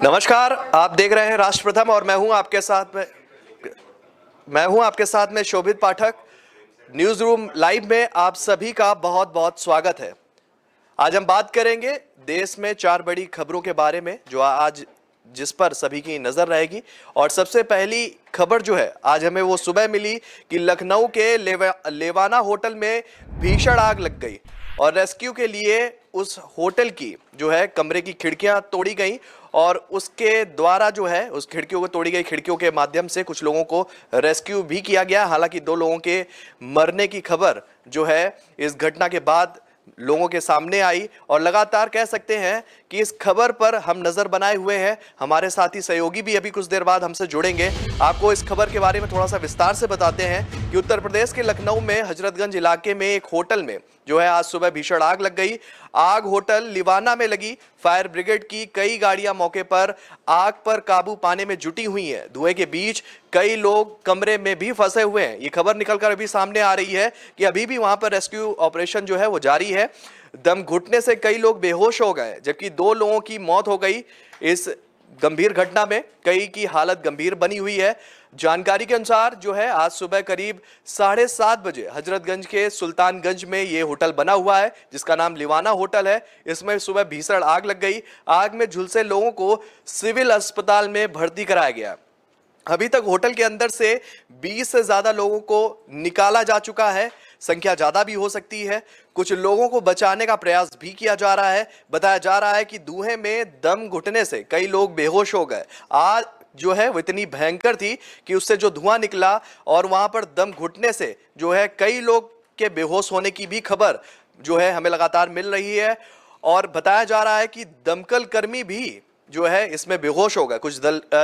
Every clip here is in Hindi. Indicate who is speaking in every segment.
Speaker 1: नमस्कार, आप देख रहे हैं राष्ट्र प्रथम और मैं हूं आपके साथ में शोभित पाठक। न्यूज रूम लाइव में आप सभी का बहुत बहुत स्वागत है। आज हम बात करेंगे देश में 4 बड़ी खबरों के बारे में जो आज जिस पर सभी की नजर रहेगी। और सबसे पहली खबर जो है आज हमें वो सुबह मिली कि लखनऊ के लेवाना होटल में भीषण आग लग गई और रेस्क्यू के लिए उस होटल की जो है कमरे की खिड़कियां तोड़ी गई और उसके द्वारा जो है उस खिड़कियों को तोड़ी गई खिड़कियों के माध्यम से कुछ लोगों को रेस्क्यू भी किया गया। हालांकि 2 लोगों के मरने की खबर जो है इस घटना के बाद लोगों के सामने आई और लगातार कह सकते हैं कि इस खबर पर हम नजर बनाए हुए हैं। हमारे साथी सहयोगी भी अभी कुछ देर बाद हमसे जुड़ेंगे। आपको इस खबर के बारे में थोड़ा सा विस्तार से बताते हैं कि उत्तर प्रदेश के लखनऊ में हजरतगंज इलाके में एक होटल में जो है आज सुबह भीषण आग लग गई। आग होटल लिवाना में लगी। फायर ब्रिगेड की कई गाड़ियां मौके पर आग पर काबू पाने में जुटी हुई हैं। धुएं के बीच कई लोग कमरे में भी फंसे हुए हैं। ये खबर निकलकर अभी सामने आ रही है कि अभी भी वहां पर रेस्क्यू ऑपरेशन जो है वो जारी है। दम घुटने से कई लोग बेहोश हो गए जबकि 2 लोगों की मौत हो गई। इस गंभीर घटना में कई की हालत गंभीर बनी हुई है। जानकारी के अनुसार जो है आज सुबह करीब 7:30 बजे हजरतगंज के सुल्तानगंज में ये होटल बना हुआ है जिसका नाम लिवाना होटल है। इसमें सुबह भीषण आग लग गई। आग में झुलसे लोगों को सिविल अस्पताल में भर्ती कराया गया। अभी तक होटल के अंदर से 20 से ज्यादा लोगों को निकाला जा चुका है। संख्या ज्यादा भी हो सकती है। कुछ लोगों को बचाने का प्रयास भी किया जा रहा है। बताया जा रहा है कि धुएं में दम घुटने से कई लोग बेहोश हो गए। आग जो है वो इतनी भयंकर थी कि उससे जो धुआं निकला और वहां पर दम घुटने से जो है कई लोग के बेहोश होने की भी खबर जो है हमें लगातार मिल रही है। और बताया जा रहा है कि दमकल कर्मी भी जो है इसमें बेहोश हो गए। कुछ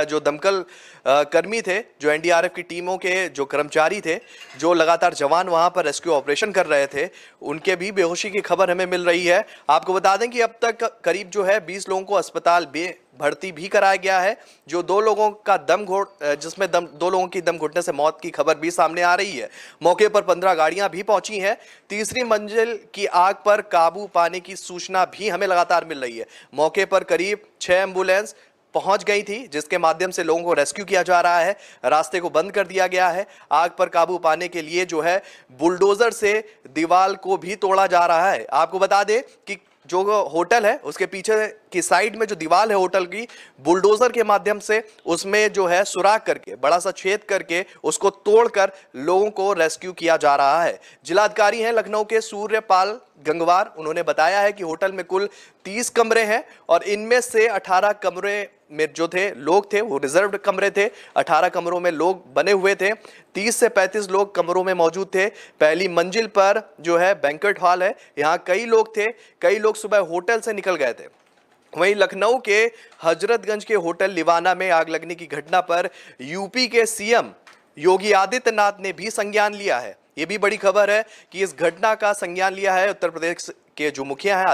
Speaker 1: जो दमकल कर्मी थे, जो एनडीआरएफ की टीमों के जो कर्मचारी थे, जो लगातार जवान वहां पर रेस्क्यू ऑपरेशन कर रहे थे, उनके भी बेहोशी की खबर हमें मिल रही है। आपको बता दें कि अब तक करीब जो है 20 लोगों को अस्पताल में भर्ती भी कराया गया है। जो 2 लोगों का जिसमें 2 लोगों की दम घुटने से मौत की खबर भी सामने आ रही है। मौके पर 15 गाड़ियां भी पहुंची हैं। तीसरी मंजिल की आग पर काबू पाने की सूचना भी हमें लगातार मिल रही है। मौके पर करीब 6 एम्बुलेंस पहुंच गई थी जिसके माध्यम से लोगों को रेस्क्यू किया जा रहा है। रास्ते को बंद कर दिया गया है। आग पर काबू पाने के लिए जो है बुलडोजर से दीवार को भी तोड़ा जा रहा है। आपको बता दें कि जो होटल है उसके पीछे की साइड में जो दीवार है होटल की, बुलडोजर के माध्यम से उसमें जो है सुराख करके बड़ा सा छेद करके उसको तोड़कर लोगों को रेस्क्यू किया जा रहा है। जिलाधिकारी हैं लखनऊ के सूर्यपाल गंगवार। उन्होंने बताया है कि होटल में कुल 30 कमरे हैं और इनमें से 18 कमरे में जो थे लोग थे वो रिजर्व्ड कमरे थे। 18 कमरों में लोग बने हुए थे। 30 से 35 लोग कमरों में मौजूद थे। पहली मंजिल पर जो है बैंक्वेट हॉल है, यहाँ कई लोग थे। कई लोग सुबह होटल से निकल गए थे। वहीं लखनऊ के हजरतगंज के होटल लिवाना में आग लगने की घटना पर यूपी के सीएम योगी आदित्यनाथ ने भी संज्ञान लिया है। ये भी बड़ी खबर है कि इस घटना का संज्ञान लिया है उत्तर प्रदेश के जो मुखिया हैं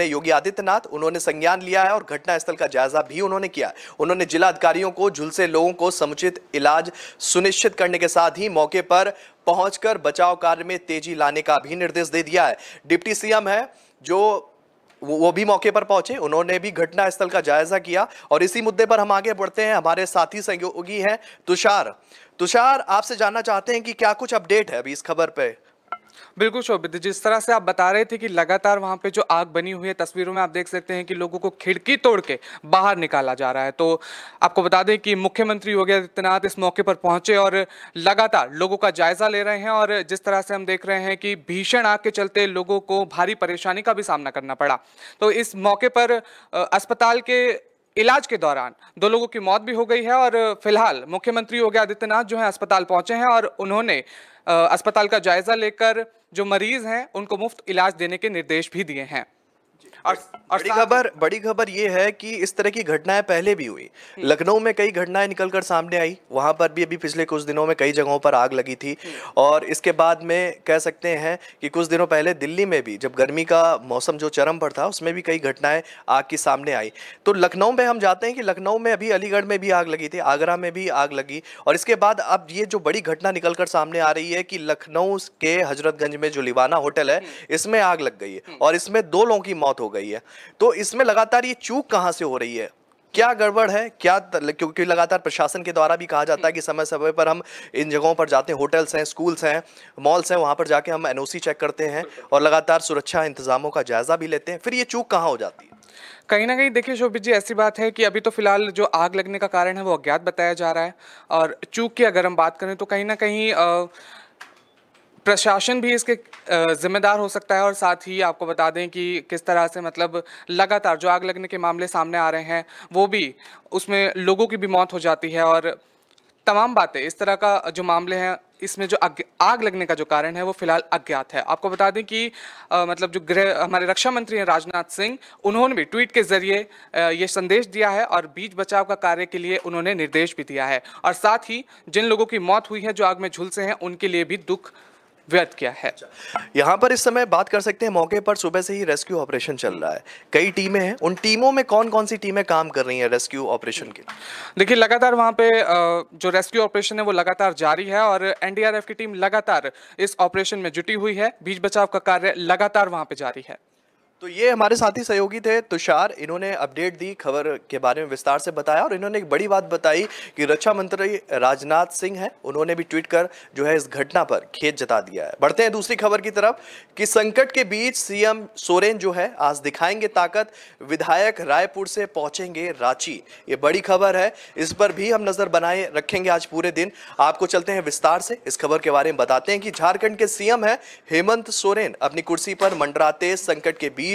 Speaker 1: योगी आदित्यनाथ, उन्होंने संज्ञान लिया है और घटनास्थल का जायजा भी उन्होंने किया। उन्होंने जिला अधिकारियों को झुलसे लोगों को समुचित इलाज सुनिश्चित करने के साथ ही मौके पर पहुंचकर बचाव कार्य में तेजी लाने का भी निर्देश दे दिया है। डिप्टी सीएम है जो वो भी मौके पर पहुंचे, उन्होंने भी घटनास्थल का जायजा किया। और इसी मुद्दे पर हम आगे बढ़ते हैं। हमारे साथी सहयोगी हैं तुषार, आपसे जानना चाहते हैं कि क्या कुछ अपडेट है अभी इस खबर पे।
Speaker 2: बिल्कुल शोभित, जिस तरह से आप बता रहे थे कि लगातार वहां पे जो आग बनी हुई है, तस्वीरों में आप देख सकते हैं कि लोगों को खिड़की तोड़ के बाहर निकाला जा रहा है। तो आपको बता दें कि मुख्यमंत्री योगी आदित्यनाथ इस मौके पर पहुंचे और लगातार लोगों का जायजा ले रहे हैं। और जिस तरह से हम देख रहे हैं कि भीषण आग के चलते लोगों को भारी परेशानी का भी सामना करना पड़ा। तो इस मौके पर अस्पताल के इलाज के दौरान 2 लोगों की मौत भी हो गई है और फिलहाल मुख्यमंत्री योगी आदित्यनाथ जो है अस्पताल पहुंचे हैं और उन्होंने अस्पताल का जायजा लेकर जो मरीज हैं उनको मुफ्त इलाज देने के निर्देश भी दिए हैं।
Speaker 1: और बड़ी खबर ये है कि इस तरह की घटनाएं पहले भी हुई। लखनऊ में कई घटनाएं निकलकर सामने आई। वहां पर भी अभी पिछले कुछ दिनों में कई जगहों पर आग लगी थी। और इसके बाद में कह सकते हैं कि कुछ दिनों पहले दिल्ली में भी जब गर्मी का मौसम जो चरम पर था उसमें भी कई घटनाएं आग की सामने आई। तो लखनऊ में हम जाते हैं कि लखनऊ में अभी अलीगढ़ में भी आग लगी थी, आगरा में भी आग लगी। और इसके बाद अब ये जो बड़ी घटना निकलकर सामने आ रही है कि लखनऊ के हजरतगंज में जो लिवाना होटल है इसमें आग लग गई है और इसमें 2 लोगों की मौत हो हो गई है। तो इसमें लगातार ये चूक कहाँ से हो रही है, क्या गड़बड़ है, क्या क्योंकि लगातार प्रशासन के द्वारा भी कहा जाता है कि समय समय पर हम इन जगहों पर जाते हैं, होटल्स हैं, स्कूल्स हैं, मॉल्स हैं, वहां पर जाके हम एनओसी चेक करते हैं और लगातार सुरक्षा इंतजामों का जायजा भी लेते हैं, फिर ये चूक कहाँ हो जाती है?
Speaker 2: कहीं ना कहीं देखिए शोभित जी, ऐसी बात है कि अभी तो फिलहाल जो आग लगने का कारण है वो अज्ञात बताया जा रहा है। और चूक की अगर हम बात करें तो कहीं ना कहीं प्रशासन भी इसके जिम्मेदार हो सकता है। और साथ ही आपको बता दें कि किस तरह से मतलब लगातार जो आग लगने के मामले सामने आ रहे हैं वो भी, उसमें लोगों की भी मौत हो जाती है। और तमाम बातें इस तरह का जो मामले हैं, इसमें जो आग लगने का जो कारण है वो फिलहाल अज्ञात है। आपको बता दें कि मतलब जो हमारे रक्षा मंत्री हैं राजनाथ सिंह, उन्होंने भी ट्वीट के जरिए ये संदेश दिया है और बीच बचाव का कार्य के लिए उन्होंने निर्देश भी दिया है। और साथ ही जिन लोगों की मौत हुई है जो आग में झुलसे हैं, उनके लिए भी दुख व्यक्त किया है।
Speaker 1: यहाँ पर इस समय बात कर सकते हैं, मौके पर सुबह से ही रेस्क्यू ऑपरेशन चल रहा है, कई टीमें हैं, उन टीमों में कौन कौन सी टीमें काम कर रही हैं रेस्क्यू ऑपरेशन के?
Speaker 2: देखिए लगातार वहाँ पे जो रेस्क्यू ऑपरेशन है वो लगातार जारी है और एनडीआरएफ की टीम लगातार इस ऑपरेशन में जुटी हुई है। बीच बचाव का कार्य लगातार वहाँ पे जारी है।
Speaker 1: तो ये हमारे साथी सहयोगी थे तुषार, इन्होंने अपडेट दी, खबर के बारे में विस्तार से बताया और इन्होंने एक बड़ी बात बताई कि रक्षा मंत्री राजनाथ सिंह हैं, उन्होंने भी ट्वीट कर जो है इस घटना पर खेद जता दिया है। बढ़ते हैं दूसरी खबर की तरफ कि संकट के बीच सीएम सोरेन जो है आज दिखाएंगे ताकत, विधायक रायपुर से पहुंचेंगे रांची। ये बड़ी खबर है, इस पर भी हम नजर बनाए रखेंगे आज पूरे दिन। आपको चलते हैं विस्तार से इस खबर के बारे में बताते हैं कि झारखंड के सीएम है हेमंत सोरेन अपनी कुर्सी पर मंडराते संकट के बीच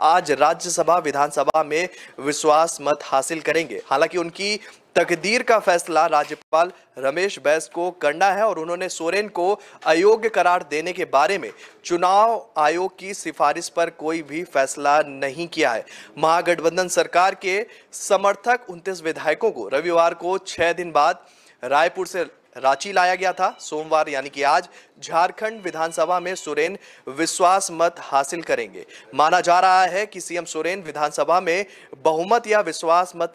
Speaker 1: आज राज्यसभा विधानसभा में विश्वास मत हासिल करेंगे। हालांकि उनकी तकदीर का फैसला राज्यपाल रमेश बैस को करना है और उन्होंने सोरेन को अयोग्य करार देने के बारे में चुनाव आयोग की सिफारिश पर कोई भी फैसला नहीं किया है। महागठबंधन सरकार के समर्थक 29 विधायकों को रविवार को 6 दिन बाद रायपुर से रांची लाया गया था। सोमवार यानी कि आज झारखंड विधानसभा में सोरेन विश्वास मत हासिल करेंगे। माना जा रहा है कि सीएम सोरेन विधानसभा में बहुमत या विश्वास मत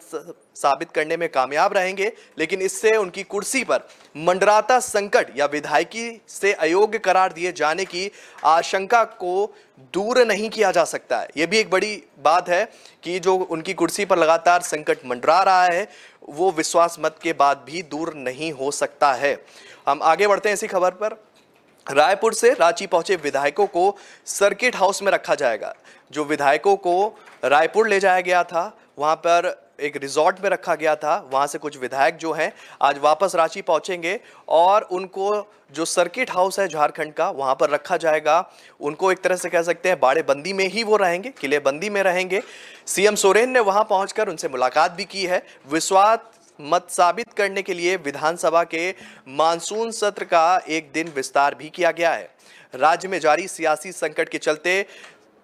Speaker 1: साबित करने में कामयाब रहेंगे, लेकिन इससे उनकी कुर्सी पर मंडराता संकट या विधायकी से अयोग्य करार दिए जाने की आशंका को दूर नहीं किया जा सकता है। यह भी एक बड़ी बात है कि जो उनकी कुर्सी पर लगातार संकट मंडरा रहा है वो विश्वास मत के बाद भी दूर नहीं हो सकता है। हम आगे बढ़ते हैं इसी खबर पर। रायपुर से रांची पहुंचे विधायकों को सर्किट हाउस में रखा जाएगा। जो विधायकों को रायपुर ले जाया गया था, वहां पर एक रिजॉर्ट में रखा गया था, वहां से कुछ विधायक जो हैं आज वापस रांची पहुंचेंगे और उनको जो सर्किट हाउस है झारखंड का वहां पर रखा जाएगा। उनको एक तरह से कह सकते हैं बाड़ेबंदी में ही वो रहेंगे, किलेबंदी में रहेंगे। सीएम सोरेन ने वहां पहुंचकर उनसे मुलाकात भी की है। विश्वास मत साबित करने के लिए विधानसभा के मानसून सत्र का एक दिन विस्तार भी किया गया है। राज्य में जारी सियासी संकट के चलते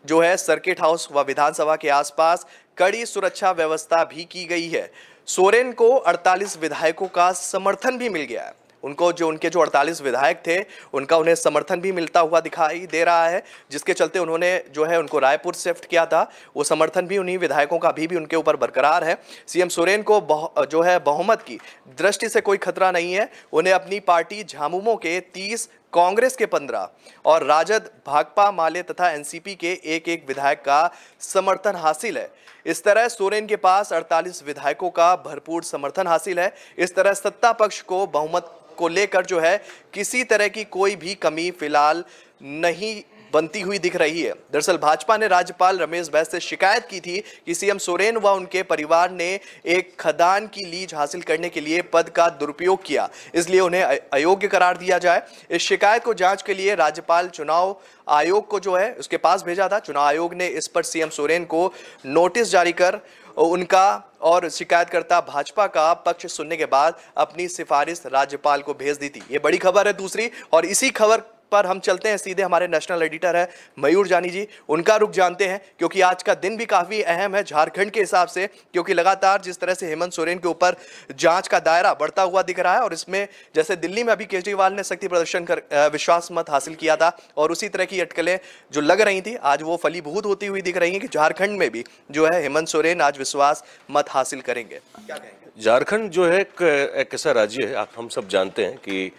Speaker 1: जो है सर्किट हाउस व विधानसभा के आसपास कड़ी सुरक्षा व्यवस्था भी की गई है। सोरेन को 48 विधायकों का समर्थन भी मिल गया है। उनके जो 48 विधायक थे उनका उन्हें समर्थन भी मिलता हुआ दिखाई दे रहा है, जिसके चलते उन्होंने जो है उनको रायपुर शिफ्ट किया था। वो समर्थन भी उन्हीं विधायकों का अभी भी उनके ऊपर बरकरार है। सीएम सोरेन को जो है बहुमत की दृष्टि से कोई खतरा नहीं है। उन्हें अपनी पार्टी झामुमो के 30, कांग्रेस के 15 और राजद, भाकपा, माले तथा एनसीपी के एक विधायक का समर्थन हासिल है। इस तरह सोरेन के पास 48 विधायकों का भरपूर समर्थन हासिल है। इस तरह सत्ता पक्ष को बहुमत को लेकर जो है किसी तरह की कोई भी कमी फिलहाल नहीं बनती हुई दिख रही है। दरअसल भाजपा ने राज्यपाल रमेश बैस से शिकायत की थी कि सीएम सोरेन व उनके परिवार ने एक खदान की लीज हासिल करने के लिए पद का दुरुपयोग किया, इसलिए उन्हें अयोग्य करार दिया जाए। इस शिकायत को जांच के लिए राज्यपाल चुनाव आयोग को जो है उसके पास भेजा था। चुनाव आयोग ने इस पर सीएम सोरेन को नोटिस जारी कर उनका और शिकायतकर्ता भाजपा का पक्ष सुनने के बाद अपनी सिफारिश राज्यपाल को भेज दी थी। ये बड़ी खबर है दूसरी, और इसी खबर पर हम चलते हैं सीधे, हमारे नेशनल एडिटर है मयूर जानी जी, उनका रुख जानते हैं, क्योंकि आज का दिन भी काफी अहम है झारखंड के हिसाब से, क्योंकि लगातार जिस तरह से हेमंत सोरेन के ऊपर जांच का दायरा बढ़ता हुआ दिख रहा है और इसमें जैसे दिल्ली में अभी केजरीवाल ने शक्ति प्रदर्शन कर विश्वास मत हासिल किया था और उसी तरह की अटकलें जो लग रही थी आज वो फलीभूत होती हुई दिख रही है कि झारखंड में भी जो है हेमंत सोरेन आज विश्वास मत हासिल करेंगे। क्या कहेंगे?
Speaker 3: झारखंड जो है एक ऐसा राज्य है, हम सब जानते हैं कि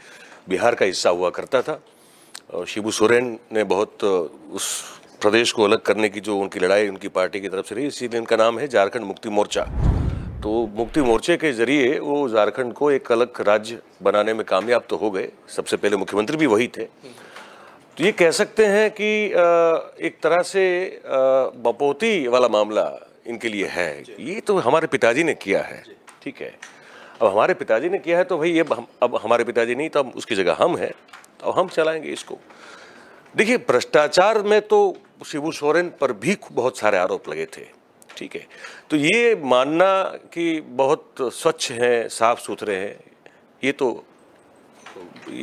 Speaker 3: बिहार का हिस्सा हुआ करता था और शिबू सोरेन ने बहुत उस प्रदेश को अलग करने की जो उनकी लड़ाई उनकी पार्टी की तरफ से रही, इसीलिए इनका नाम है झारखंड मुक्ति मोर्चा। तो मुक्ति मोर्चे के जरिए वो झारखंड को एक अलग राज्य बनाने में कामयाब तो हो गए। सबसे पहले मुख्यमंत्री भी वही थे। तो ये कह सकते हैं कि एक तरह से बपौती वाला मामला इनके लिए है। ये तो हमारे पिताजी ने किया है, ठीक है। अब हमारे पिताजी ने किया है तो भाई ये अब हमारे पिताजी नहीं, तो अब उसकी जगह हम हैं, तो हम चलाएंगे इसको। देखिए, भ्रष्टाचार में तो शिबू सोरेन पर भी बहुत सारे आरोप लगे थे, ठीक है। तो ये मानना कि बहुत स्वच्छ हैं, साफ सुथरे हैं, ये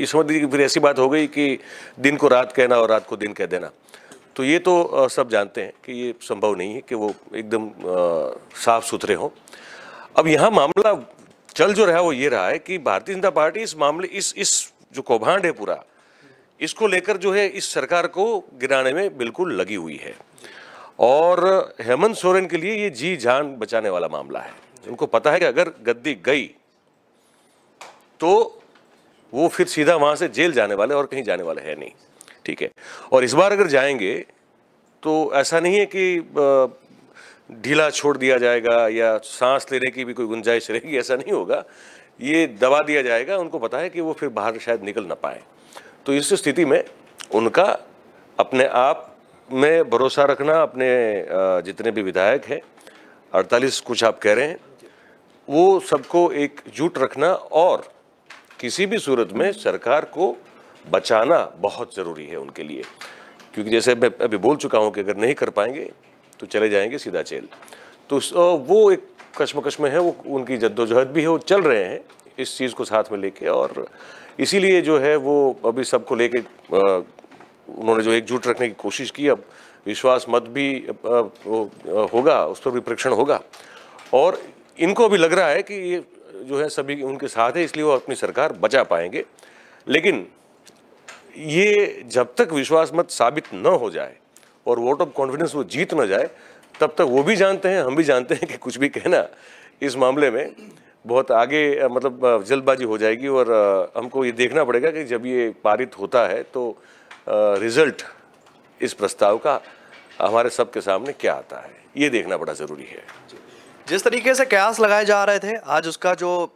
Speaker 3: समझ लीजिए फिर ऐसी बात हो गई कि दिन को रात कहना और रात को दिन कह देना। तो ये तो सब जानते हैं कि ये संभव नहीं है कि वो एकदम साफ सुथरे हों। अब यहाँ मामला चल जो रहा वो ये रहा है कि भारतीय जनता पार्टी इस मामले इस जो कौभांड है पूरा, इसको लेकर जो है इस सरकार को गिराने में बिल्कुल लगी हुई है। और हेमंत सोरेन के लिए ये जी जान बचाने वाला मामला है। उनको पता है कि अगर गद्दी गई तो वो फिर सीधा वहां से जेल जाने वाले और कहीं जाने वाले है नहीं, ठीक है। और इस बार अगर जाएंगे तो ऐसा नहीं है कि ढीला छोड़ दिया जाएगा या सांस लेने की भी कोई गुंजाइश रहेगी, ऐसा नहीं होगा। ये दबा दिया जाएगा। उनको पता है कि वो फिर बाहर शायद निकल ना पाए। तो इस स्थिति में उनका अपने आप में भरोसा रखना, अपने जितने भी विधायक हैं 48 कुछ आप कह रहे हैं, वो सबको एकजुट रखना और किसी भी सूरत में सरकार को बचाना बहुत ज़रूरी है उनके लिए। क्योंकि जैसे मैं अभी बोल चुका हूं कि अगर नहीं कर पाएंगे तो चले जाएंगे सीधा जेल। तो वो एक कश्मकश में है, वो उनकी जद्दोजहद भी है, वो चल रहे हैं इस चीज़ को साथ में लेके। और इसीलिए जो है वो अभी सबको लेके उन्होंने जो एकजुट रखने की कोशिश की। अब विश्वास मत भी होगा, उस पर भी परीक्षण होगा। और इनको भी लग रहा है कि ये जो है सभी उनके साथ है, इसलिए वो अपनी सरकार बचा पाएंगे। लेकिन ये जब तक विश्वास मत साबित न हो जाए और वोट ऑफ कॉन्फिडेंस वो जीत न जाए, तब तक वो भी जानते हैं, हम भी जानते हैं कि कुछ भी कहना इस मामले में बहुत आगे मतलब जल्दबाजी हो जाएगी। और हमको ये देखना पड़ेगा कि जब ये पारित होता है तो रिजल्ट इस प्रस्ताव का हमारे सबके सामने क्या आता है, ये देखना बड़ा ज़रूरी है।
Speaker 1: जिस तरीके से कयास लगाए जा रहे थे, आज उसका जो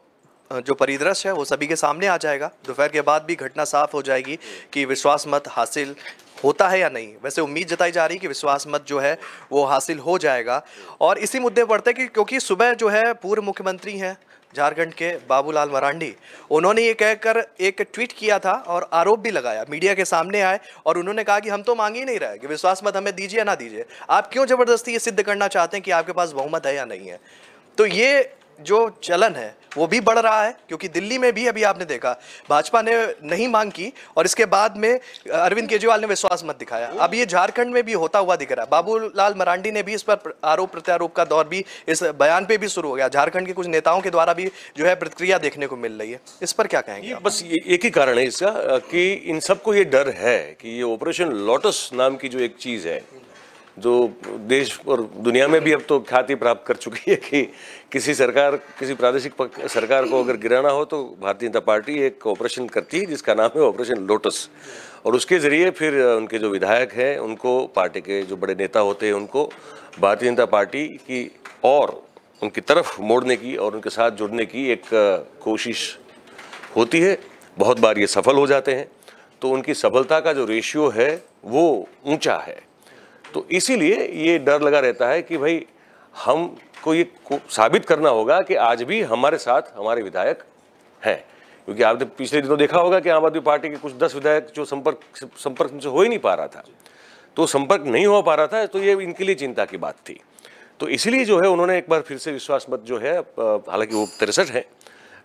Speaker 1: परिदृश्य है वो सभी के सामने आ जाएगा। दोपहर के बाद भी घटना साफ हो जाएगी कि विश्वास मत हासिल होता है या नहीं। वैसे उम्मीद जताई जा रही है कि विश्वास मत जो है वो हासिल हो जाएगा। और इसी मुद्दे पर कि क्योंकि सुबह जो है पूर्व मुख्यमंत्री हैं झारखंड के बाबूलाल मरांडी, उन्होंने ये कहकर एक ट्वीट किया था और आरोप भी लगाया, मीडिया के सामने आए और उन्होंने कहा कि हम तो मांग ही नहीं रहे कि विश्वास मत हमें दीजिए या ना दीजिए, आप क्यों जबरदस्ती ये सिद्ध करना चाहते हैं कि आपके पास बहुमत है या नहीं है। तो ये जो चलन है वो भी बढ़ रहा है, क्योंकि दिल्ली में भी अभी आपने देखा भाजपा ने नहीं मांग की और इसके बाद में अरविंद केजरीवाल ने विश्वास मत दिखाया। अब ये झारखंड में भी होता हुआ दिख रहा है। बाबूलाल मरांडी ने भी इस पर आरोप प्रत्यारोप का दौर भी इस बयान पे भी शुरू हो गया। झारखंड के कुछ नेताओं के द्वारा भी जो है प्रतिक्रिया देखने को मिल रही है। इस पर क्या कहेंगे?
Speaker 3: बस एक ही कारण है इसका कि इन सबको ये डर है कि ये ऑपरेशन लोटस नाम की जो एक चीज़ है, जो देश और दुनिया में भी अब तो ख्याति प्राप्त कर चुकी है कि किसी प्रादेशिक सरकार को अगर गिराना हो तो भारतीय जनता पार्टी एक ऑपरेशन करती है जिसका नाम है ऑपरेशन लोटस। और उसके ज़रिए फिर उनके जो विधायक हैं, उनको, पार्टी के जो बड़े नेता होते हैं, उनको भारतीय जनता पार्टी की और उनकी तरफ मोड़ने की और उनके साथ जुड़ने की एक कोशिश होती है। बहुत बार ये सफल हो जाते हैं, तो उनकी सफलता का जो रेशियो है वो ऊंचा है। तो इसीलिए ये डर लगा रहता है कि भाई हमको ये साबित करना होगा कि आज भी हमारे साथ हमारे विधायक हैं। क्योंकि आपने पिछले दिनों देखा होगा कि आम आदमी पार्टी के कुछ 10 विधायक जो संपर्क से हो ही नहीं पा रहा था, तो संपर्क नहीं हो पा रहा था, तो ये इनके लिए चिंता की बात थी। तो इसलिए जो है उन्होंने एक बार फिर से विश्वास मत जो है, हालांकि वो 63 है,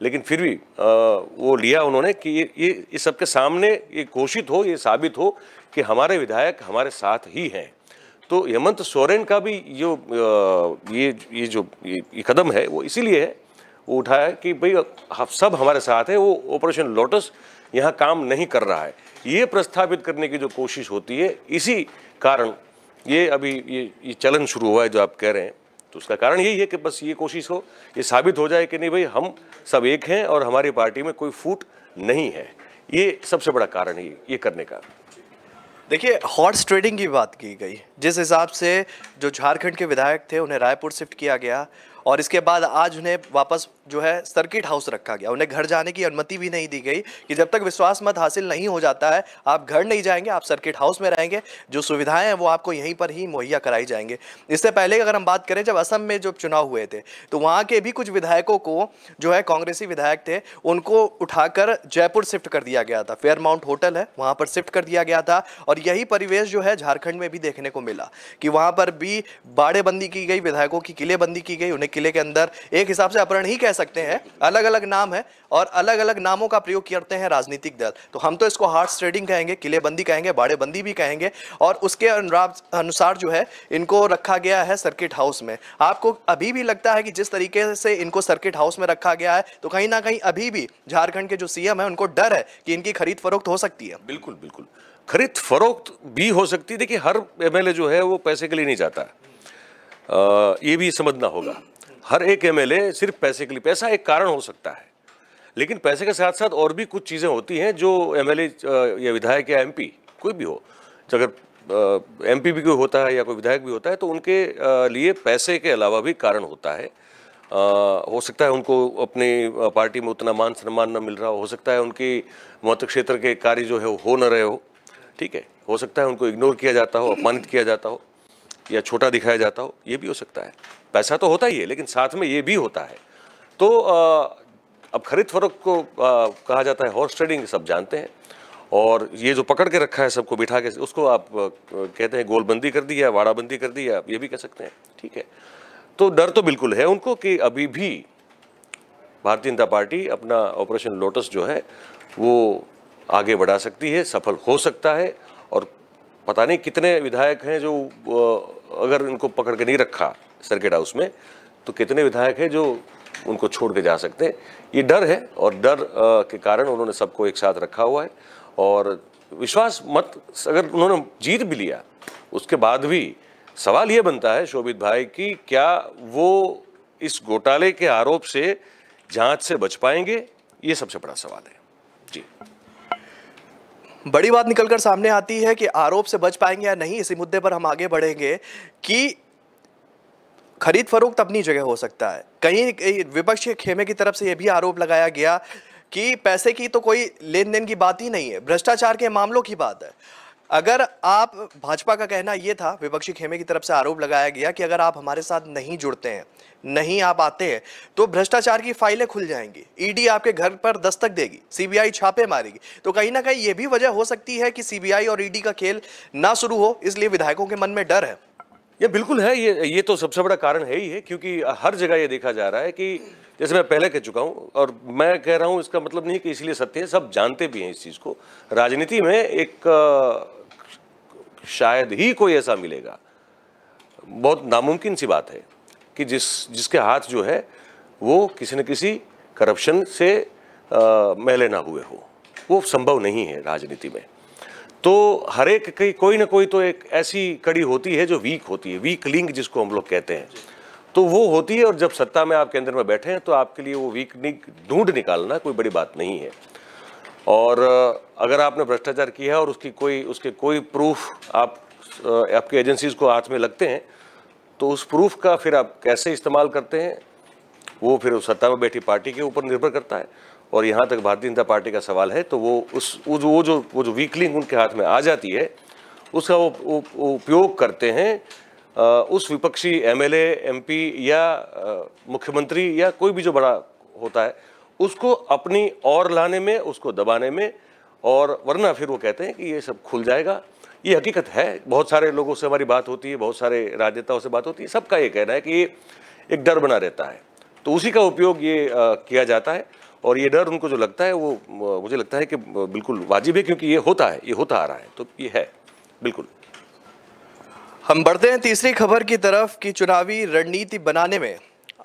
Speaker 3: लेकिन फिर भी वो लिया उन्होंने कि ये इस सबके सामने ये घोषित हो, ये साबित हो कि हमारे विधायक हमारे साथ ही हैं। तो हेमंत सोरेन का भी ये कदम है वो इसीलिए है, वो उठाया कि भाई सब हमारे साथ है। वो ऑपरेशन लोटस यहाँ काम नहीं कर रहा है, ये प्रस्थापित करने की जो कोशिश होती है, इसी कारण ये अभी ये चलन शुरू हुआ है जो आप कह रहे हैं। तो उसका कारण यही है कि बस ये कोशिश हो, ये साबित हो जाए कि नहीं भाई हम सब एक हैं और हमारी पार्टी में कोई फूट नहीं है। ये सबसे बड़ा कारण है ये करने का।
Speaker 1: देखिए, हॉर्स ट्रेडिंग की बात की गई। जिस हिसाब से जो झारखंड के विधायक थे उन्हें रायपुर शिफ्ट किया गया और इसके बाद आज उन्हें वापस जो है सर्किट हाउस रखा गया। उन्हें घर जाने की अनुमति भी नहीं दी गई कि जब तक विश्वास मत हासिल नहीं हो जाता है आप घर नहीं जाएंगे, आप सर्किट हाउस में रहेंगे। जो सुविधाएं हैं वो आपको यहीं पर ही मुहैया कराई जाएंगे। इससे पहले अगर हम बात करें, जब असम में जो चुनाव हुए थे तो वहाँ के भी कुछ विधायकों को जो है कांग्रेसी विधायक थे उनको उठाकर जयपुर शिफ्ट कर दिया गया था। फेयरमाउंट होटल है वहाँ पर शिफ्ट कर दिया गया था और यही परिवेश जो है झारखंड में भी देखने को मिला कि वहाँ पर भी बाड़ेबंदी की गई, विधायकों की किलेबंदी की गई। उन्हें किले के अंदर एक हिसाब से अपहरण ही कह सकते हैं, अलग अलग नाम है और अलग अलग नामों का प्रयोग करते हैं राजनीतिक दल। तो हम तो इसको हॉर्स ट्रेडिंग कहेंगे, किलेबंदी कहेंगे, बाड़ेबंदी भी कहेंगे। और उसके अनुसार जो है इनको रखा गया है सर्किट हाउस में। आपको अभी भी लगता है कि जिस तरीके से इनको सर्किट हाउस में रखा गया है तो कहीं ना कहीं अभी भी झारखंड के जो सीएम है उनको डर है कि इनकी खरीद फरोख्त हो सकती है?
Speaker 3: बिल्कुल बिल्कुल, खरीद फरोख्त भी हो सकती है। देखिए, हर एमएलए जो है वो पैसे के लिए नहीं जाता, ये भी समझना होगा। हर एक एमएलए सिर्फ पैसे के लिए, पैसा एक कारण हो सकता है, लेकिन पैसे के साथ साथ और भी कुछ चीज़ें होती हैं जो एमएलए या विधायक या एमपी कोई भी हो, अगर एमपी भी कोई होता है या कोई विधायक भी होता है तो उनके लिए पैसे के अलावा भी कारण होता है। हो सकता है उनको अपनी पार्टी में उतना मान सम्मान न मिल रहा हो सकता है उनकी मत क्षेत्र के कार्य जो है वो हो न रहे हो, ठीक है, हो सकता है उनको इग्नोर किया जाता हो, अपमानित किया जाता हो या छोटा दिखाया जाता हो, ये भी हो सकता है। पैसा तो होता ही है लेकिन साथ में ये भी होता है। तो अब खरीद फरोख्त को कहा जाता है हॉर्स ट्रेडिंग, सब जानते हैं। और ये जो पकड़ के रखा है सबको बिठा के, उसको आप कहते हैं गोलबंदी कर दी या वाड़ाबंदी कर दी, आप ये भी कह सकते हैं, ठीक है। तो डर तो बिल्कुल है उनको कि अभी भी भारतीय जनता पार्टी अपना ऑपरेशन लोटस जो है वो आगे बढ़ा सकती है, सफल हो सकता है। और पता नहीं कितने विधायक हैं जो अगर इनको पकड़ के नहीं रखा सर्किट हाउस में तो कितने विधायक हैं जो उनको छोड़ के जा सकते हैं। ये डर है और डर के कारण उन्होंने सबको एक साथ रखा हुआ है। और विश्वास मत अगर उन्होंने जीत भी लिया उसके बाद भी सवाल ये बनता है शोभित भाई कि क्या वो इस घोटाले के आरोप से, जांच से बच पाएंगे, ये सबसे बड़ा सवाल है जी।
Speaker 1: बड़ी बात निकलकर सामने आती है कि आरोप से बच पाएंगे या नहीं। इसी मुद्दे पर हम आगे बढ़ेंगे कि खरीद फरोख्त अपनी जगह हो सकता है। कहीं विपक्षी खेमे की तरफ से यह भी आरोप लगाया गया कि पैसे की तो कोई लेन देन की बात ही नहीं है, भ्रष्टाचार के मामलों की बात है। अगर आप, भाजपा का कहना यह था, विपक्षी खेमे की तरफ से आरोप लगाया गया कि अगर आप हमारे साथ नहीं जुड़ते हैं, नहीं आप आते हैं तो भ्रष्टाचार की फाइलें खुल जाएंगी, ईडी आपके घर पर दस्तक देगी, सीबीआई छापे मारेगी। तो कहीं ना कहीं यह भी वजह हो सकती है कि सीबीआई और ईडी का खेल ना शुरू हो, इसलिए विधायकों के मन में डर है।
Speaker 3: ये बिल्कुल है, ये तो सबसे बड़ा कारण है ही है, क्योंकि हर जगह ये देखा जा रहा है कि जैसे मैं पहले कह चुका हूँ और मैं कह रहा हूँ, इसका मतलब नहीं कि इसलिए सत्य है, सब जानते भी हैं इस चीज़ को। राजनीति में एक शायद ही कोई ऐसा मिलेगा, बहुत नामुमकिन सी बात है कि जिसके हाथ जो है वो किसी न किसी करप्शन से मैले ना हुए हो। वो संभव नहीं है राजनीति में। तो हर एक की कोई ना कोई तो एक ऐसी कड़ी होती है जो वीक होती है, वीक लिंक जिसको हम लोग कहते हैं, तो वो होती है। और जब सत्ता में आप केंद्र में बैठे हैं तो आपके लिए वो वीक लिंक ढूंढ निकालना कोई बड़ी बात नहीं है। और अगर आपने भ्रष्टाचार किया है और उसके कोई प्रूफ आपकी एजेंसीज को हाथ में लगते हैं तो उस प्रूफ का फिर आप कैसे इस्तेमाल करते हैं वो फिर उस सत्ता में बैठी पार्टी के ऊपर निर्भर करता है। और यहाँ तक भारतीय जनता पार्टी का सवाल है तो वो जो वीक लिंक उनके हाथ में आ जाती है उसका वो उपयोग करते हैं उस विपक्षी एमएलए, एमपी या मुख्यमंत्री या कोई भी जो बड़ा होता है उसको अपनी ओर लाने में, उसको दबाने में। और वरना फिर वो कहते हैं कि ये सब खुल जाएगा। ये हकीकत है, बहुत सारे लोगों से हमारी बात होती है, बहुत सारे राजनेताओं से बात होती है, सबका ये कहना है कि ये एक डर बना रहता है, तो उसी का उपयोग ये किया जाता है। और ये डर उनको जो लगता है वो मुझे लगता है कि बिल्कुल वाजिब है, क्योंकि ये होता है, ये होता आ रहा है, तो ये है बिल्कुल।
Speaker 1: हम बढ़ते हैं तीसरी खबर की तरफ कि चुनावी रणनीति बनाने में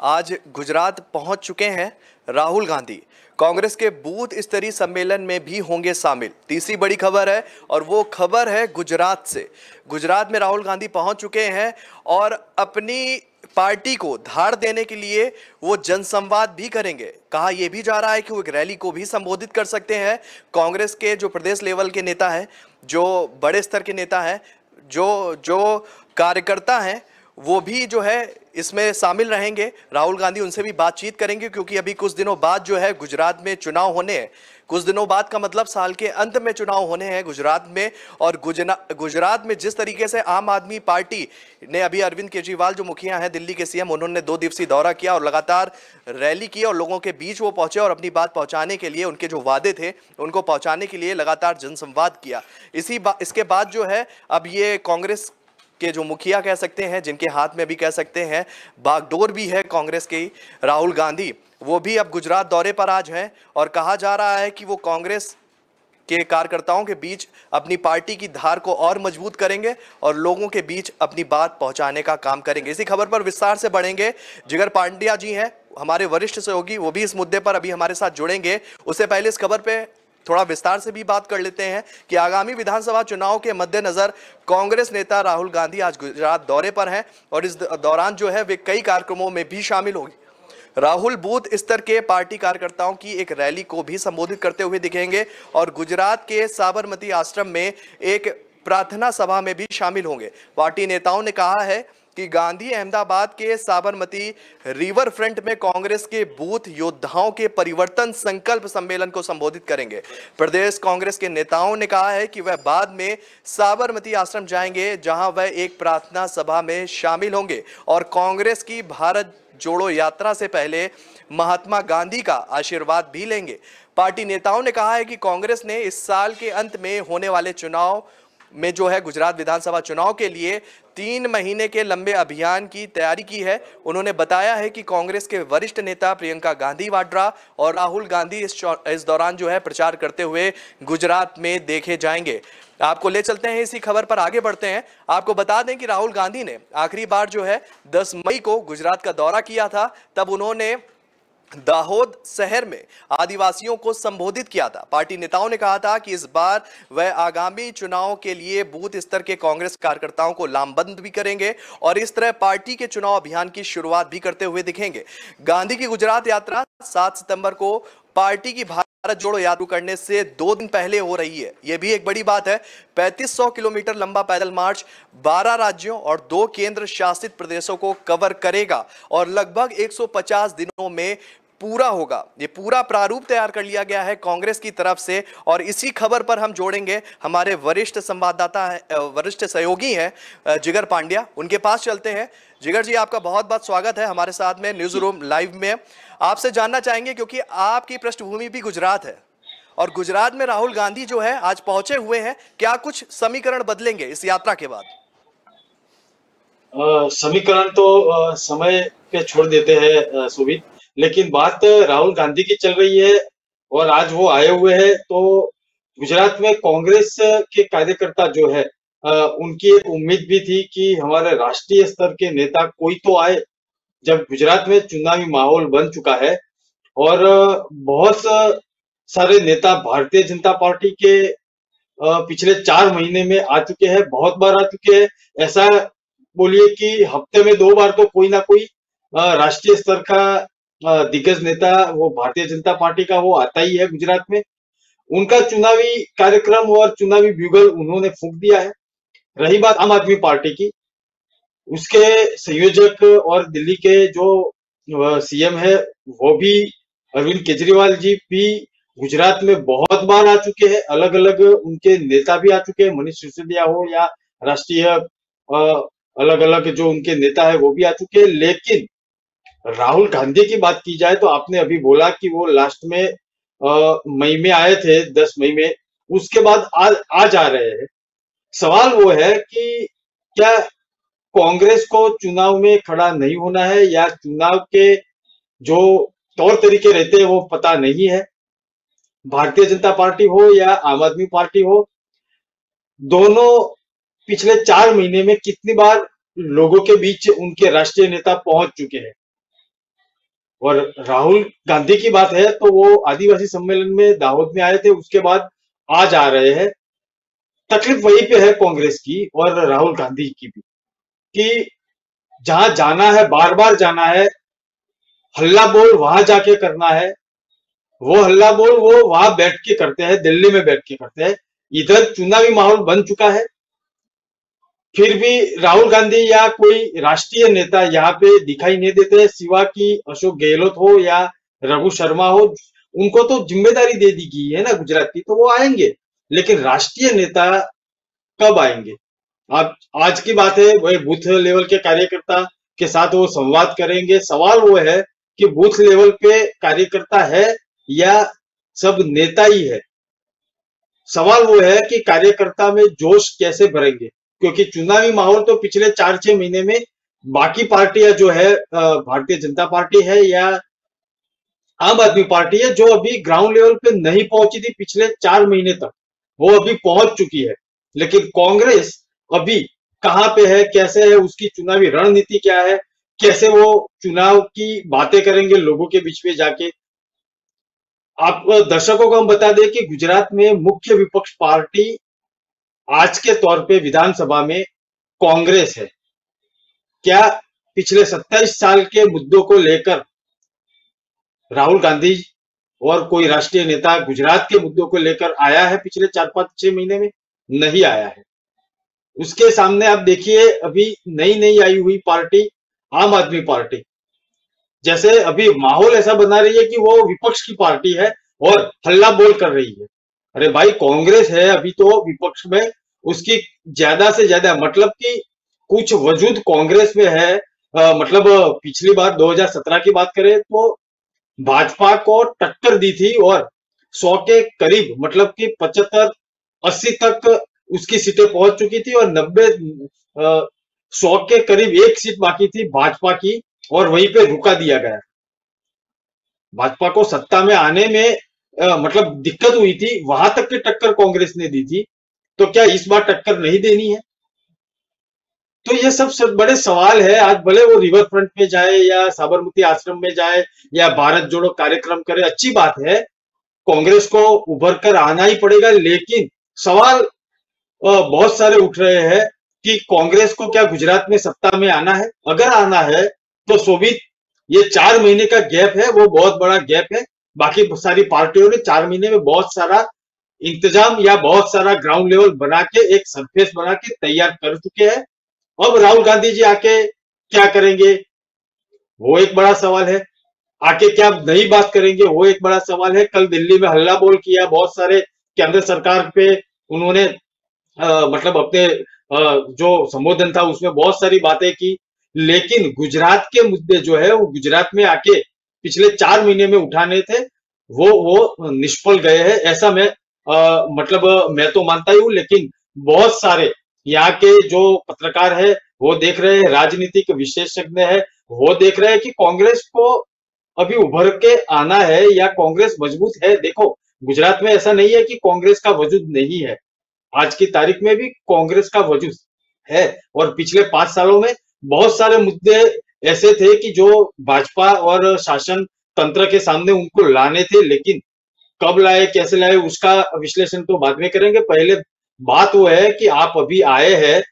Speaker 1: आज गुजरात पहुंच चुके हैं राहुल गांधी। कांग्रेस के बूथ स्तरीय सम्मेलन में भी होंगे शामिल। तीसरी बड़ी खबर है और वो खबर है गुजरात से। गुजरात में राहुल गांधी पहुंच चुके हैं और अपनी पार्टी को धार देने के लिए वो जनसंवाद भी करेंगे। कहा यह भी जा रहा है कि वो एक रैली को भी संबोधित कर सकते हैं। कांग्रेस के जो प्रदेश लेवल के नेता हैं, जो बड़े स्तर के नेता हैं, जो जो कार्यकर्ता हैं, वो भी जो है इसमें शामिल रहेंगे। राहुल गांधी उनसे भी बातचीत करेंगे, क्योंकि अभी कुछ दिनों बाद जो है गुजरात में चुनाव होने हैं। कुछ दिनों बाद का मतलब साल के अंत में चुनाव होने हैं गुजरात में। और गुजरात में जिस तरीके से आम आदमी पार्टी ने अभी अरविंद केजरीवाल जो मुखिया हैं दिल्ली के सीएम, उन्होंने 2 दिवसीय दौरा किया और लगातार रैली की और लोगों के बीच वो पहुंचे और अपनी बात पहुंचाने के लिए, उनके जो वादे थे उनको पहुंचाने के लिए लगातार जनसंवाद किया। इसके बाद जो है अब ये कांग्रेस के जो मुखिया कह सकते हैं, जिनके हाथ में भी कह सकते हैं बागडोर भी है कांग्रेस के, राहुल गांधी, वो भी अब गुजरात दौरे पर आज हैं। और कहा जा रहा है कि वो कांग्रेस के कार्यकर्ताओं के बीच अपनी पार्टी की धार को और मजबूत करेंगे और लोगों के बीच अपनी बात पहुंचाने का काम करेंगे। इसी खबर पर विस्तार से बढ़ेंगे। जिगर पांड्या जी हैं हमारे वरिष्ठ सहयोगी, वो भी इस मुद्दे पर अभी हमारे साथ जुड़ेंगे। उससे पहले इस खबर पे थोड़ा विस्तार से भी बात कर लेते हैं कि आगामी विधानसभा चुनाव के मद्देनजर कांग्रेस नेता राहुल गांधी आज गुजरात दौरे पर हैं और इस दौरान जो है वे कई कार्यक्रमों में भी शामिल होंगे। राहुल बूथ स्तर के पार्टी कार्यकर्ताओं की एक रैली को भी संबोधित करते हुए दिखेंगे और गुजरात के साबरमती आश्रम में एक प्रार्थना सभा में भी शामिल होंगे। पार्टी नेताओं ने कहा है कि गांधी अहमदाबाद के साबरमती रिवर फ्रंट में कांग्रेस के बूथ योद्धाओं के परिवर्तन संकल्प सम्मेलन को संबोधित करेंगे। प्रदेश कांग्रेस के नेताओं ने कहा है कि वह बाद में साबरमती आश्रम जाएंगे, जहां वह एक प्रार्थना सभा में शामिल होंगे और कांग्रेस की भारत जोड़ो यात्रा से पहले महात्मा गांधी का आशीर्वाद भी लेंगे। पार्टी नेताओं ने कहा है कि कांग्रेस ने इस साल के अंत में होने वाले चुनाव में जो है गुजरात विधानसभा चुनाव के लिए 3 महीने के लंबे अभियान की तैयारी की है। उन्होंने बताया है कि कांग्रेस के वरिष्ठ नेता प्रियंका गांधी वाड्रा और राहुल गांधी इस दौरान जो है प्रचार करते हुए गुजरात में देखे जाएंगे। आपको ले चलते हैं, इसी खबर पर आगे बढ़ते हैं। आपको बता दें कि राहुल गांधी ने आखिरी बार जो है 10 मई को गुजरात का दौरा किया था। तब उन्होंने दाहोद शहर में आदिवासियों को संबोधित किया था। पार्टी नेताओं ने कहा था कि इस बार वह आगामी चुनाव के लिए बूथ स्तर के कांग्रेस कार्यकर्ताओं को लामबंद भी करेंगे और इस तरह पार्टी के चुनाव अभियान की शुरुआत भी करते हुए दिखेंगे। गांधी की गुजरात यात्रा 7 सितंबर को पार्टी की भारत जोड़ो यात्रा करने से 2 दिन पहले हो रही है। यह भी एक बड़ी बात है। 3500 किलोमीटर लंबा पैदल मार्च 12 राज्यों और 2 केंद्र शासित प्रदेशों को कवर करेगा और लगभग 150 दिनों में पूरा होगा। ये पूरा प्रारूप तैयार कर लिया गया है कांग्रेस की तरफ से और इसी खबर पर हम जोड़ेंगे हमारे वरिष्ठ संवाददाता वरिष्ठ सहयोगी हैं जिगर पांड्या, उनके पास चलते हैं। जिगर जी, आपका बहुत बहुत स्वागत है हमारे साथ में न्यूज रूम लाइव में। आपसे जानना चाहेंगे, क्योंकि आपकी पृष्ठभूमि भी गुजरात है और गुजरात में राहुल गांधी जो है आज पहुंचे हुए हैं, क्या कुछ समीकरण बदलेंगे इस यात्रा के बाद?
Speaker 4: समीकरण तो समय पे छोड़ देते हैं सुमित, लेकिन बात राहुल गांधी की चल रही है और आज वो आए हुए हैं। तो गुजरात में कांग्रेस के कार्यकर्ता जो है उनकी एक उम्मीद भी थी कि हमारे राष्ट्रीय स्तर के नेता कोई तो आए, जब गुजरात में चुनावी माहौल बन चुका है और बहुत सारे नेता भारतीय जनता पार्टी के पिछले 4 महीने में आ चुके हैं, बहुत बार आ चुके हैं। ऐसा बोलिए कि हफ्ते में 2 बार तो कोई ना कोई राष्ट्रीय स्तर का दिग्गज नेता वो भारतीय जनता पार्टी का वो आता ही है गुजरात में। उनका चुनावी कार्यक्रम और चुनावी ब्यूगल उन्होंने फूंक दिया है। रही बात आम आदमी पार्टी की, उसके संयोजक और दिल्ली के जो सीएम है वो भी अरविंद केजरीवाल जी भी गुजरात में बहुत बार आ चुके हैं। अलग अलग उनके नेता भी आ चुके हैं, मनीष सिसोदिया हो या राष्ट्रीय अलग अलग जो उनके नेता है वो भी आ चुके हैं। लेकिन राहुल गांधी की बात की जाए तो आपने अभी बोला कि वो लास्ट में मई में आए थे, 10 मई में, उसके बाद आज आ रहे हैं। सवाल वो है कि क्या कांग्रेस को चुनाव में खड़ा नहीं होना है या चुनाव के जो तौर तरीके रहते हैं वो पता नहीं है। भारतीय जनता पार्टी हो या आम आदमी पार्टी हो, दोनों पिछले 4 महीने में कितनी बार लोगों के बीच उनके राष्ट्रीय नेता पहुंच चुके हैं। और राहुल गांधी की बात है तो वो आदिवासी सम्मेलन में दाहोद में आए थे, उसके बाद आज आ रहे हैं। तकलीफ वहीं पे है कांग्रेस की और राहुल गांधी की भी कि जहां जाना है, बार बार जाना है, हल्ला बोल वहां जाके करना है, वो हल्ला बोल वो वहां बैठ के करते हैं, दिल्ली में बैठ के करते हैं। इधर चुनावी माहौल बन चुका है, फिर भी राहुल गांधी या कोई राष्ट्रीय नेता यहाँ पे दिखाई नहीं देते, सिवा कि अशोक गहलोत हो या रघु शर्मा हो। उनको तो जिम्मेदारी दे दी गई है ना गुजरात की, तो वो आएंगे, लेकिन राष्ट्रीय नेता कब आएंगे? अब आज की बात है, वह बूथ लेवल के कार्यकर्ता के साथ वो संवाद करेंगे। सवाल वो है कि बूथ लेवल पे कार्यकर्ता है या सब नेता ही है। सवाल वो है कि कार्यकर्ता में जोश कैसे भरेंगे, क्योंकि चुनावी माहौल तो पिछले 4-6 महीने में बाकी पार्टियां जो है, भारतीय जनता पार्टी है या आम आदमी पार्टी है, जो अभी ग्राउंड लेवल पे नहीं पहुंची थी पिछले 4 महीने तक, वो अभी पहुंच चुकी है। लेकिन कांग्रेस अभी कहां पे है, कैसे है, उसकी चुनावी रणनीति क्या है, कैसे वो चुनाव की बातें करेंगे लोगों के बीच में जाके। आप दर्शकों को हम बता दें कि गुजरात में मुख्य विपक्ष पार्टी आज के तौर पे विधानसभा में कांग्रेस है। क्या पिछले 27 साल के मुद्दों को लेकर राहुल गांधी और कोई राष्ट्रीय नेता गुजरात के मुद्दों को लेकर आया है पिछले 4-5-6 महीने में? नहीं आया है। उसके सामने आप देखिए, अभी नई नई आई हुई पार्टी आम आदमी पार्टी, जैसे अभी माहौल ऐसा बना रही है कि वो विपक्ष की पार्टी है और हल्ला बोल कर रही है। अरे भाई, कांग्रेस है अभी तो विपक्ष में, उसकी ज्यादा से ज्यादा मतलब कि कुछ वजूद कांग्रेस में है। मतलब पिछली बार 2017 की बात करें तो भाजपा को टक्कर दी थी और 100 के करीब, मतलब कि 75-80 तक उसकी सीटें पहुंच चुकी थी और 100 के करीब एक सीट बाकी थी भाजपा की, और वहीं पे रुका दिया गया। भाजपा को सत्ता में आने में मतलब दिक्कत हुई थी, वहां तक की टक्कर कांग्रेस ने दी थी, तो क्या इस बार टक्कर नहीं देनी है? तो ये सब बड़े सवाल है। आज भले वो रिवर फ्रंट पे जाए या साबरमती आश्रम में जाए या भारत जोड़ो कार्यक्रम करे, अच्छी बात है, कांग्रेस को उभर कर आना ही पड़ेगा। लेकिन सवाल बहुत सारे उठ रहे हैं कि कांग्रेस को क्या गुजरात में सत्ता में आना है? अगर आना है तो शोभित, ये 4 महीने का गैप है, वो बहुत बड़ा गैप है। बाकी सारी पार्टियों ने 4 महीने में बहुत सारा इंतजाम या बहुत सारा ग्राउंड लेवल बना के, एक सरफेस बना के तैयार कर चुके हैं। अब राहुल गांधी जी आके क्या करेंगे, वो एक बड़ा सवाल है। आके क्या नई बात करेंगे, वो एक बड़ा सवाल है। कल दिल्ली में हल्ला बोल किया बहुत सारे, केंद्र सरकार पे उन्होंने मतलब अपने जो संबोधन था उसमें बहुत सारी बातें की, लेकिन गुजरात के मुद्दे जो है वो गुजरात में आके पिछले 4 महीने में उठाने थे, वो निष्फल गए हैं। ऐसा मैं मतलब मैं तो मानता ही हूं, लेकिन बहुत सारे यहाँ के जो पत्रकार है वो देख रहे हैं, राजनीतिक विशेषज्ञ है वो देख रहे हैं कि कांग्रेस को अभी उभर के आना है या कांग्रेस मजबूत है। देखो, गुजरात में ऐसा नहीं है कि कांग्रेस का वजूद नहीं है, आज की तारीख में भी कांग्रेस का वजूद है। और पिछले 5 सालों में बहुत सारे मुद्दे ऐसे थे कि जो भाजपा और शासन तंत्र के सामने उनको लाने थे, लेकिन कब लाए, कैसे लाए, उसका विश्लेषण तो बाद में करेंगे। पहले बात वो है कि आप अभी आए हैं,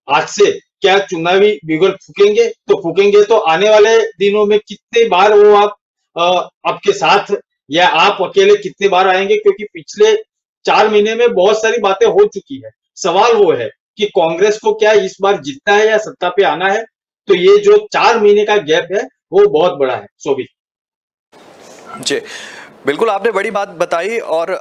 Speaker 4: आज से क्या चुनावी बिगुल फूकेंगे? तो फूकेंगे तो आने वाले दिनों में कितने बार वो आप आपके साथ या आप अकेले कितने बार आएंगे? क्योंकि पिछले 4 महीने में बहुत सारी बातें हो चुकी है। सवाल वो है कि कांग्रेस को क्या इस बार जीतना है या सत्ता पे आना है? तो ये जो 4 महीने का गैप है वो बहुत बड़ा है। शोभित
Speaker 1: जी, बिल्कुल आपने बड़ी बात बताई। और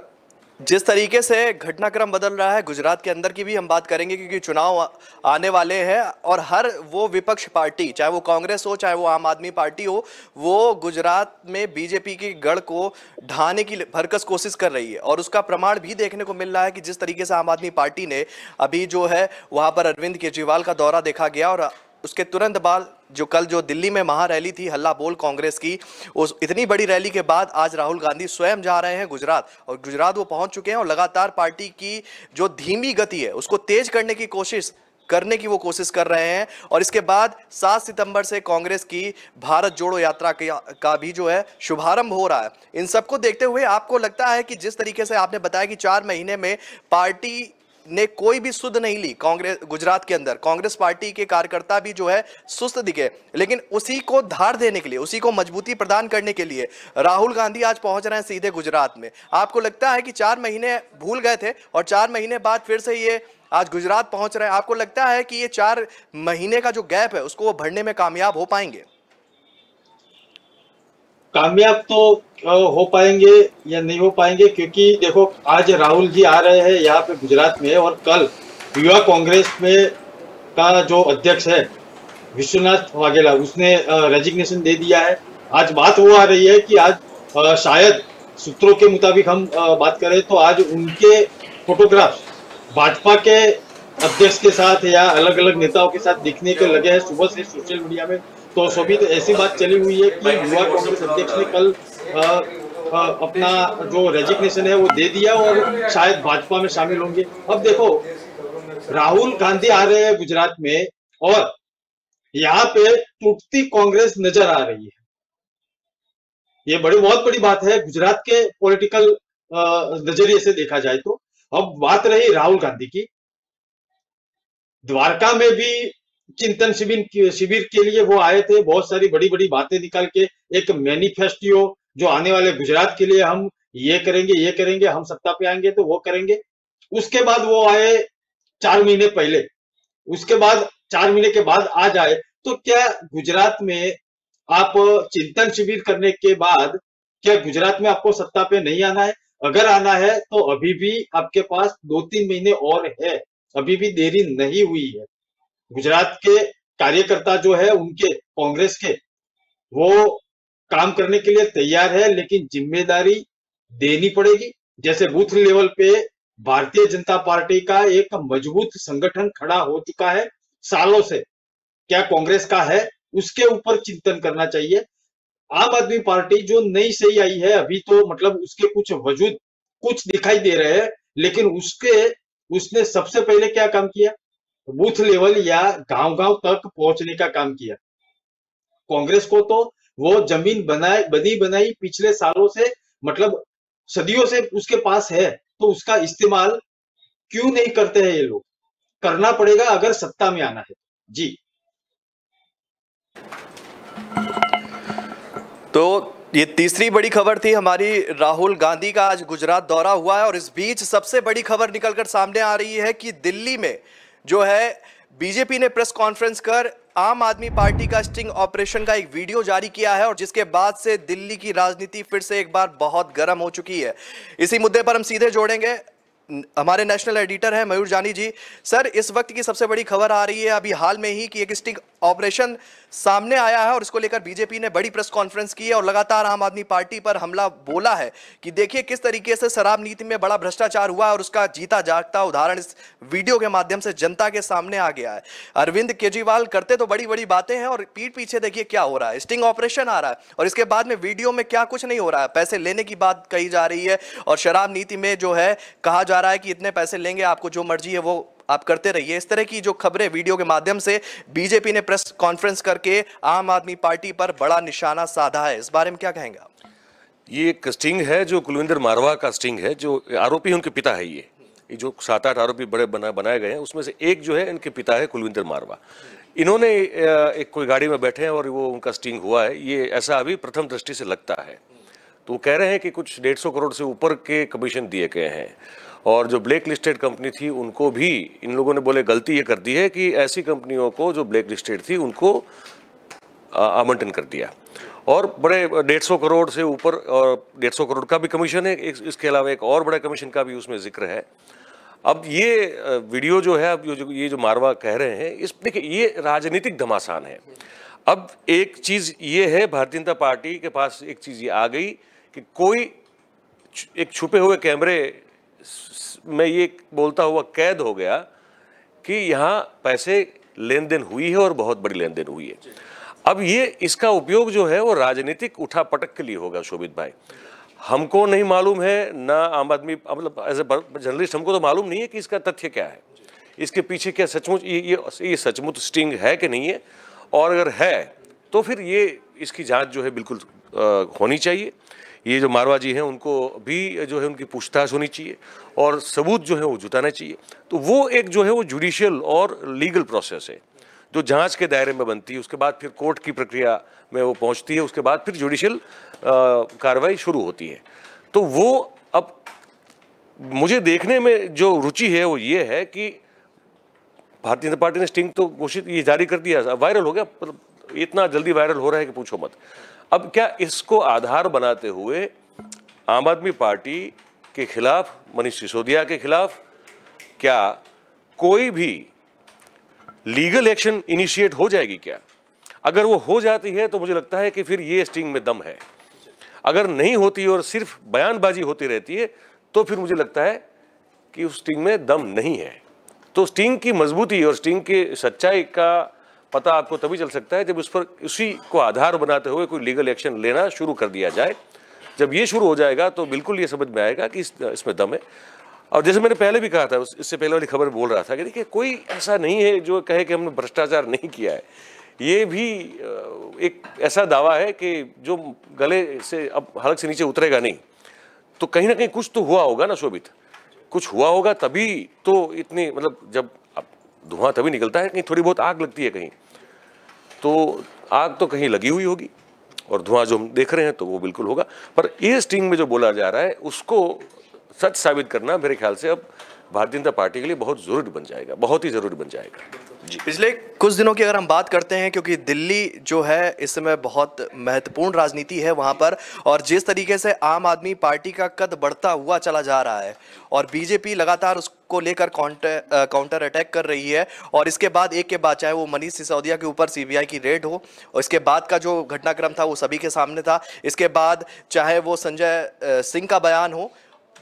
Speaker 1: जिस तरीके से घटनाक्रम बदल रहा है गुजरात के अंदर की भी हम बात करेंगे, क्योंकि चुनाव आने वाले हैं और हर वो विपक्ष पार्टी, चाहे वो कांग्रेस हो चाहे वो आम आदमी पार्टी हो, वो गुजरात में बीजेपी की गढ़ को ढाने की भरकस कोशिश कर रही है। और उसका प्रमाण भी देखने को मिल रहा है कि जिस तरीके से आम आदमी पार्टी ने अभी जो है वहां पर अरविंद केजरीवाल का दौरा देखा गया, और उसके तुरंत बाद जो कल जो दिल्ली में महारैली थी हल्ला बोल कांग्रेस की, उस इतनी बड़ी रैली के बाद आज राहुल गांधी स्वयं जा रहे हैं गुजरात, और गुजरात वो पहुंच चुके हैं और लगातार पार्टी की जो धीमी गति है उसको तेज करने की कोशिश कर रहे हैं। और इसके बाद 7 सितंबर से कांग्रेस की भारत जोड़ो यात्रा का भी जो है शुभारंभ हो रहा है। इन सबको देखते हुए आपको लगता है कि जिस तरीके से आपने बताया कि 4 महीने में पार्टी ने कोई भी सुध नहीं ली कांग्रेस गुजरात के अंदर। कांग्रेस पार्टी के कार्यकर्ता भी जो है सुस्त दिखे, लेकिन उसी को धार देने के लिए, उसी को मजबूती प्रदान करने के लिए राहुल गांधी आज पहुंच रहे हैं सीधे गुजरात में। आपको लगता है कि 4 महीने भूल गए थे और 4 महीने बाद फिर से ये आज गुजरात पहुंच रहे हैं? आपको लगता है कि ये 4 महीने का जो गैप है उसको वो भरने में कामयाब हो पाएंगे?
Speaker 4: कामयाब तो हो पाएंगे या नहीं हो पाएंगे, क्योंकि देखो आज राहुल जी आ रहे हैं यहाँ पे गुजरात में, और कल युवा कांग्रेस में का जो अध्यक्ष है विश्वनाथ वाघेला, उसने रेजिग्नेशन दे दिया है। आज बात वो आ रही है कि आज शायद सूत्रों के मुताबिक हम बात करें तो आज उनके फोटोग्राफ्स भाजपा के अध्यक्ष के साथ या अलग अलग नेताओं के साथ दिखने के लगे हैं सुबह से सोशल मीडिया में। तो शोभित ऐसी बात चली हुई है कि युवा कांग्रेस अध्यक्ष ने कल अपना जो रेजिग्नेशन है वो दे दिया और शायद भाजपा में शामिल होंगे। अब देखो राहुल गांधी आ रहे हैं गुजरात में और यहाँ पे टूटती कांग्रेस नजर आ रही है। ये बहुत बड़ी बात है गुजरात के पॉलिटिकल नजरिए से देखा जाए तो। अब बात रही राहुल गांधी की, द्वारका में भी चिंतन शिविर के लिए वो आए थे, बहुत सारी बड़ी बड़ी बातें निकाल के एक मैनिफेस्टो जो आने वाले गुजरात के लिए हम ये करेंगे, हम सत्ता पे आएंगे तो वो करेंगे। उसके बाद वो आए 4 महीने पहले, उसके बाद 4 महीने के बाद आज आए। तो क्या गुजरात में आप चिंतन शिविर करने के बाद क्या गुजरात में आपको सत्ता पे नहीं आना है? अगर आना है तो अभी भी आपके पास 2-3 महीने और है, अभी भी देरी नहीं हुई है। गुजरात के कार्यकर्ता जो है उनके कांग्रेस के, वो काम करने के लिए तैयार है, लेकिन जिम्मेदारी देनी पड़ेगी। जैसे बूथ लेवल पे भारतीय जनता पार्टी का एक मजबूत संगठन खड़ा हो चुका है सालों से, क्या कांग्रेस का है? उसके ऊपर चिंतन करना चाहिए। आम आदमी पार्टी जो नई सही आई है, अभी तो मतलब उसके कुछ वजूद कुछ दिखाई दे रहे हैं, लेकिन उसने सबसे पहले क्या काम किया? बूथ लेवल या गांव-गांव तक पहुंचने का काम किया। कांग्रेस को तो वो जमीन बनी बनाई पिछले सालों से, मतलब सदियों से उसके पास है, तो उसका इस्तेमाल क्यों नहीं करते हैं ये लोग? करना पड़ेगा अगर सत्ता में आना है। जी।
Speaker 1: तो ये तीसरी बड़ी खबर थी हमारी, राहुल गांधी का आज गुजरात दौरा हुआ है। और इस बीच सबसे बड़ी खबर निकलकर सामने आ रही है कि दिल्ली में जो है बीजेपी ने प्रेस कॉन्फ्रेंस कर आम आदमी पार्टी का स्टिंग ऑपरेशन का एक वीडियो जारी किया है, और जिसके बाद से दिल्ली की राजनीति फिर से एक बार बहुत गर्म हो चुकी है। इसी मुद्दे पर हम सीधे जोड़ेंगे, हमारे नेशनल एडिटर हैं मयूर जानी जी। सर, इस वक्त की सबसे बड़ी खबर आ रही है अभी हाल में ही कि एक स्टिंग ऑपरेशन सामने आया है और इसको लेकर बीजेपी ने बड़ी प्रेस कॉन्फ्रेंस की है और लगातार आम आदमी पार्टी पर हमला बोला है कि देखिए किस तरीके से शराब नीति में बड़ा भ्रष्टाचार हुआ है, और उसका जीता जागता उदाहरण इस वीडियो के माध्यम से जनता के सामने आ गया है। अरविंद केजरीवाल करते तो बड़ी बड़ी बातें हैं और पीठ पीछे देखिए क्या हो रहा है, स्टिंग ऑपरेशन आ रहा है और इसके बाद में वीडियो में क्या कुछ नहीं हो रहा है, पैसे लेने की बात कही जा रही है और शराब नीति में जो है कहा जा रहा है कि इतने पैसे लेंगे, आपको जो मर्जी है वो आप करते रहिए। इस तरह की जो खबरें वीडियो के माध्यम से बीजेपी ने प्रेस कॉन्फ्रेंस करके आम आदमी पार्टी पर बड़ा निशाना साधा है, इस बारे में क्या कहेंगे आप?
Speaker 3: ये एक स्टिंग है जो कुलविंदर मारवा का स्टिंग है, जो आरोपी उनके पिता है। ये जो 7-8 आरोपी बड़े बनाए गए हैं उसमें से एक जो है इनके पिता है कुलविंदर मारवा। इन्होंने एक कोई गाड़ी में बैठे हैं और वो उनका स्टिंग हुआ है, ये ऐसा अभी प्रथम दृष्टि से लगता है। तो वो कह रहे हैं कि कुछ 150 करोड़ से ऊपर के कमीशन दिए गए हैं, और जो ब्लैक लिस्टेड कंपनी थी उनको भी इन लोगों ने बोले गलती ये कर दी है कि ऐसी कंपनियों को जो ब्लैक लिस्टेड थी उनको आवंटन कर दिया, और बड़े 150 करोड़ से ऊपर और 150 करोड़ का भी कमीशन है। इसके अलावा एक और बड़ा कमीशन का भी उसमें जिक्र है। अब ये वीडियो जो है, अब ये जो मारवा कह रहे हैं, इस देखिए ये राजनीतिक घमासान है। अब एक चीज़ ये है, भारतीय जनता पार्टी के पास एक चीज़ ये आ गई कि कोई एक छुपे हुए कैमरे में ये बोलता हुआ कैद हो गया कि यहाँ पैसे लेन देन हुई है और बहुत बड़ी लेन देन हुई है। अब ये इसका उपयोग जो है वो राजनीतिक उठापटक के लिए होगा। शोभित भाई, हमको नहीं मालूम है, ना आम आदमी, मतलब एज ए जर्नलिस्ट हमको तो मालूम नहीं है कि इसका तथ्य क्या है, इसके पीछे क्या सचमुच ये सचमुच स्टिंग है कि नहीं है, और अगर है तो फिर ये इसकी जांच जो है बिल्कुल होनी चाहिए। ये जो मारवाजी हैं उनको भी जो है उनकी पूछताछ होनी चाहिए और सबूत जो है वो जुटाना चाहिए। तो वो एक जो है वो जुडिशियल और लीगल प्रोसेस है जो जांच के दायरे में बनती है, उसके बाद फिर कोर्ट की प्रक्रिया में वो पहुंचती है, उसके बाद फिर जुडिशियल कार्रवाई शुरू होती है। तो वो अब मुझे देखने में जो रुचि है वो ये है कि भारतीय जनता पार्टी ने स्टिंग तो घोषित ये जारी कर दिया, वायरल हो गया, इतना जल्दी वायरल हो रहा है कि पूछो मत। अब क्या इसको आधार बनाते हुए आम आदमी पार्टी के खिलाफ, मनीष सिसोदिया के खिलाफ क्या कोई भी लीगल एक्शन इनिशिएट हो जाएगी क्या? अगर वो हो जाती है तो मुझे लगता है कि फिर ये स्टिंग में दम है। अगर नहीं होती और सिर्फ बयानबाजी होती रहती है तो फिर मुझे लगता है कि उस स्टिंग में दम नहीं है। तो स्टिंग की मजबूती और स्टिंग की सच्चाई का पता आपको तभी चल सकता है जब उस पर उसी को आधार बनाते हुए कोई लीगल एक्शन लेना शुरू कर दिया जाए। जब ये शुरू हो जाएगा तो बिल्कुल ये समझ में आएगा कि इसमें दम है। और जैसे मैंने पहले भी कहा था, इससे पहले वाली खबर बोल रहा था कि देखिए कोई ऐसा नहीं है जो कहे कि हमने भ्रष्टाचार नहीं किया है। ये भी एक ऐसा दावा है कि जो गले से अब हलक से नीचे उतरेगा नहीं। तो कहीं ना कहीं कुछ तो हुआ होगा ना शोभित, कुछ हुआ होगा तभी तो इतनी, मतलब जब धुआं तभी निकलता है, कहीं थोड़ी बहुत आग लगती है कहीं, तो आग तो कहीं लगी हुई होगी और धुआं जो हम देख रहे हैं तो वो बिल्कुल होगा। पर ये स्टिंग में जो बोला जा रहा है उसको सच साबित करना मेरे ख्याल से अब भारतीय जनता पार्टी के लिए बहुत जरूरी बन जाएगा, बहुत ही जरूरी बन जाएगा।
Speaker 1: पिछले कुछ दिनों की अगर हम बात करते हैं, क्योंकि दिल्ली जो है इस समय बहुत महत्वपूर्ण राजनीति है वहां पर, और जिस तरीके से आम आदमी पार्टी का कद बढ़ता हुआ चला जा रहा है और बीजेपी लगातार उसको लेकर काउंटर अटैक कर रही है, और इसके बाद एक के बाद चाहे वो मनीष सिसोदिया के ऊपर सीबीआई की रेड हो और इसके बाद का जो घटनाक्रम था वो सभी के सामने था, इसके बाद चाहे वो संजय सिंह का बयान हो,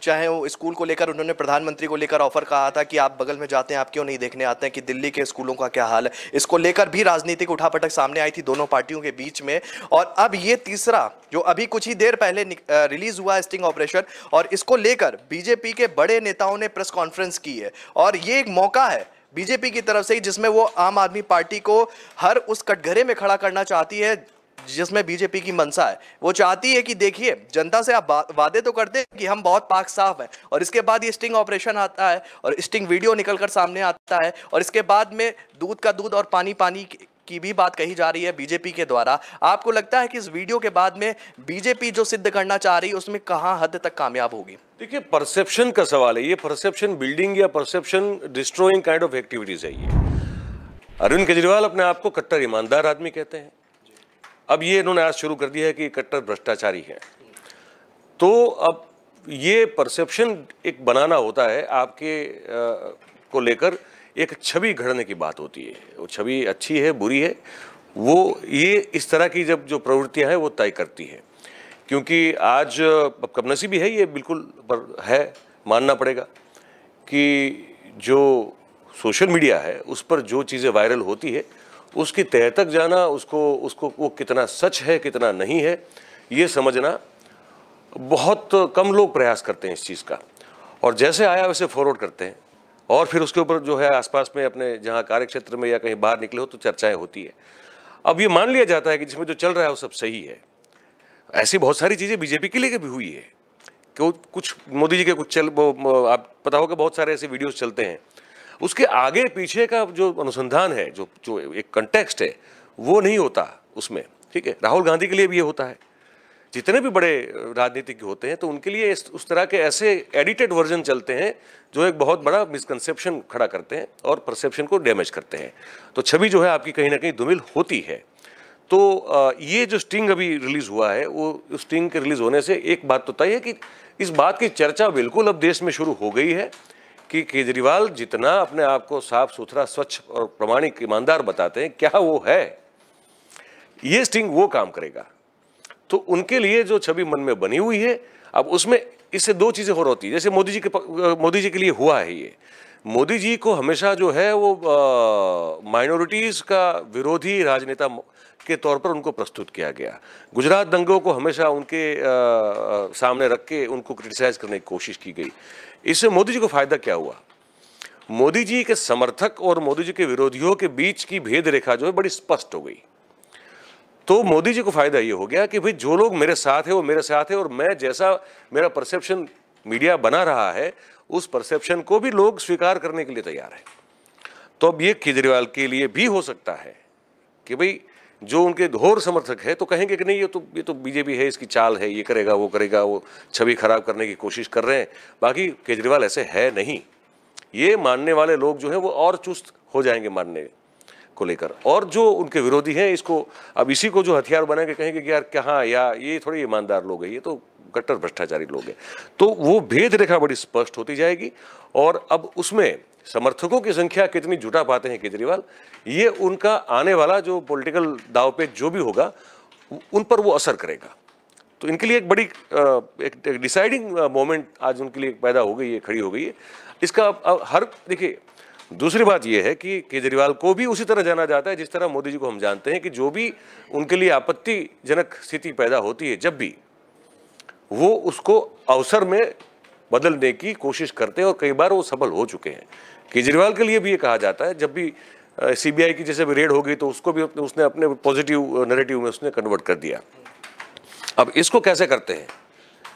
Speaker 1: चाहे वो स्कूल को लेकर उन्होंने प्रधानमंत्री को लेकर ऑफर कहा था कि आप बगल में जाते हैं, आप क्यों नहीं देखने आते हैं कि दिल्ली के स्कूलों का क्या हाल है। इसको लेकर भी राजनीतिक उठापटक सामने आई थी दोनों पार्टियों के बीच में। और अब ये तीसरा जो अभी कुछ ही देर पहले रिलीज हुआ है स्टिंग ऑपरेशन, और इसको लेकर बीजेपी के बड़े नेताओं ने प्रेस कॉन्फ्रेंस की है, और ये एक मौका है बीजेपी की तरफ से जिसमें वो आम आदमी पार्टी को हर उस कटघरे में खड़ा करना चाहती है जिसमें बीजेपी की मंशा है। वो चाहती है कि देखिए जनता से आप वादे तो करते हैं कि हम बहुत पाक साफ हैं, और इसके बाद ये स्टिंग ऑपरेशन आता है और स्टिंग वीडियो निकलकर सामने आता है, और इसके बाद में दूध का दूध और पानी पानी की भी बात कही जा रही है बीजेपी के द्वारा। आपको लगता है कि इस वीडियो के बाद में बीजेपी जो सिद्ध करना चाह रही है उसमें कहां हद तक कामयाब होगी?
Speaker 3: देखिए, परसेप्शन का सवाल है, ये परसेप्शन बिल्डिंग या perception destroying kind of activities है। ये अरविंद केजरीवाल अपने आप को कट्टर ईमानदार आदमी कहते हैं, अब ये इन्होंने आज शुरू कर दिया है कि कट्टर भ्रष्टाचारी है। तो अब ये परसेप्शन एक बनाना होता है, आपके को लेकर एक छवि घड़ने की बात होती है। वो छवि अच्छी है बुरी है, वो ये इस तरह की जब जो प्रवृत्तियां हैं वो तय करती है। क्योंकि आज कमनसीबी है, ये बिल्कुल पर है, मानना पड़ेगा कि जो सोशल मीडिया है उस पर जो चीज़ें वायरल होती है उसकी तह तक जाना, उसको वो कितना सच है कितना नहीं है ये समझना बहुत कम लोग प्रयास करते हैं इस चीज़ का, और जैसे आया वैसे फॉरवर्ड करते हैं, और फिर उसके ऊपर जो है आसपास में अपने जहाँ कार्यक्षेत्र में या कहीं बाहर निकले हो तो चर्चाएं होती है। अब ये मान लिया जाता है कि जिसमें जो चल रहा है वो सब सही है। ऐसी बहुत सारी चीज़ें बीजेपी के लिए भी हुई है कि कुछ मोदी जी के कुछ आप पता होगा बहुत सारे ऐसे वीडियोज चलते हैं, उसके आगे पीछे का जो अनुसंधान है, जो एक कंटेक्स्ट है वो नहीं होता उसमें। ठीक है, राहुल गांधी के लिए भी ये होता है, जितने भी बड़े राजनीतिज्ञ होते हैं तो उनके लिए उस तरह के ऐसे एडिटेड वर्जन चलते हैं जो एक बहुत बड़ा मिसकंसेप्शन खड़ा करते हैं और परसेप्शन को डैमेज करते हैं। तो छवि जो है आपकी कहीं ना कहीं धूमिल होती है। तो ये जो स्टिंग अभी रिलीज हुआ है, वो स्टिंग के रिलीज होने से एक बात तो तय है कि इस बात की चर्चा बिल्कुल अब देश में शुरू हो गई है कि केजरीवाल जितना अपने आप को साफ सुथरा, स्वच्छ और प्रामाणिक, ईमानदार बताते हैं, क्या वो है? ये स्टिंग वो काम करेगा। तो उनके लिए जो छवि मन में बनी हुई है, अब उसमें इससे दो चीजें और होती है। जैसे मोदी जी के लिए हुआ है ये, मोदी जी को हमेशा जो है वो माइनॉरिटीज का विरोधी राजनेता के तौर पर उनको प्रस्तुत किया गया। गुजरात दंगों को हमेशा उनके सामने रख के उनको क्रिटिसाइज करने की कोशिश की गई। इससे मोदी जी को फायदा क्या हुआ? मोदी जी के समर्थक और मोदी जी के विरोधियों के बीच की भेद रेखा जो है बड़ी स्पष्ट हो गई। तो मोदी जी को फायदा ये हो गया कि भाई जो लोग मेरे साथ है वो मेरे साथ है, और मैं जैसा मेरा परसेप्शन मीडिया बना रहा है उस परसेप्शन को भी लोग स्वीकार करने के लिए तैयार है। तो अब ये केजरीवाल के लिए भी हो सकता है कि भाई जो उनके घोर समर्थक है तो कहेंगे कि नहीं ये तो बीजेपी है, इसकी चाल है, ये करेगा वो करेगा, वो छवि खराब करने की कोशिश कर रहे हैं। बाकी केजरीवाल ऐसे है नहीं। ये मानने वाले लोग जो है वो और चुस्त हो जाएंगे मानने को लेकर, और जो उनके विरोधी हैं इसको अब इसी को जो हथियार बना के कहेंगे कि यार कहाँ, या ये थोड़ी ईमानदार लोग हैं, ये तो कट्टर भ्रष्टाचारी लोग हैं। तो वो भेद रेखा बड़ी स्पष्ट होती जाएगी, और अब उसमें समर्थकों की संख्या कितनी जुटा पाते हैं केजरीवाल, ये उनका आने वाला जो पॉलिटिकल दांवपेच जो भी होगा उन पर वो असर करेगा। तो इनके लिए एक बड़ी एक डिसाइडिंग मोमेंट आज उनके लिए पैदा हो गई है, खड़ी हो गई है। इसका हर देखिए, दूसरी बात यह है कि केजरीवाल को भी उसी तरह जाना जाता है जिस तरह मोदी जी को हम जानते हैं कि जो भी उनके लिए आपत्तिजनक स्थिति पैदा होती है, जब भी वो उसको अवसर में बदलने की कोशिश करते हैं, और कई बार वो सफल हो चुके हैं। केजरीवाल के लिए भी ये कहा जाता है, जब भी सीबीआई की जैसे भी रेड हो गई तो उसको भी उसने अपने पॉजिटिव नैरेटिव में उसने कन्वर्ट कर दिया। अब इसको कैसे करते हैं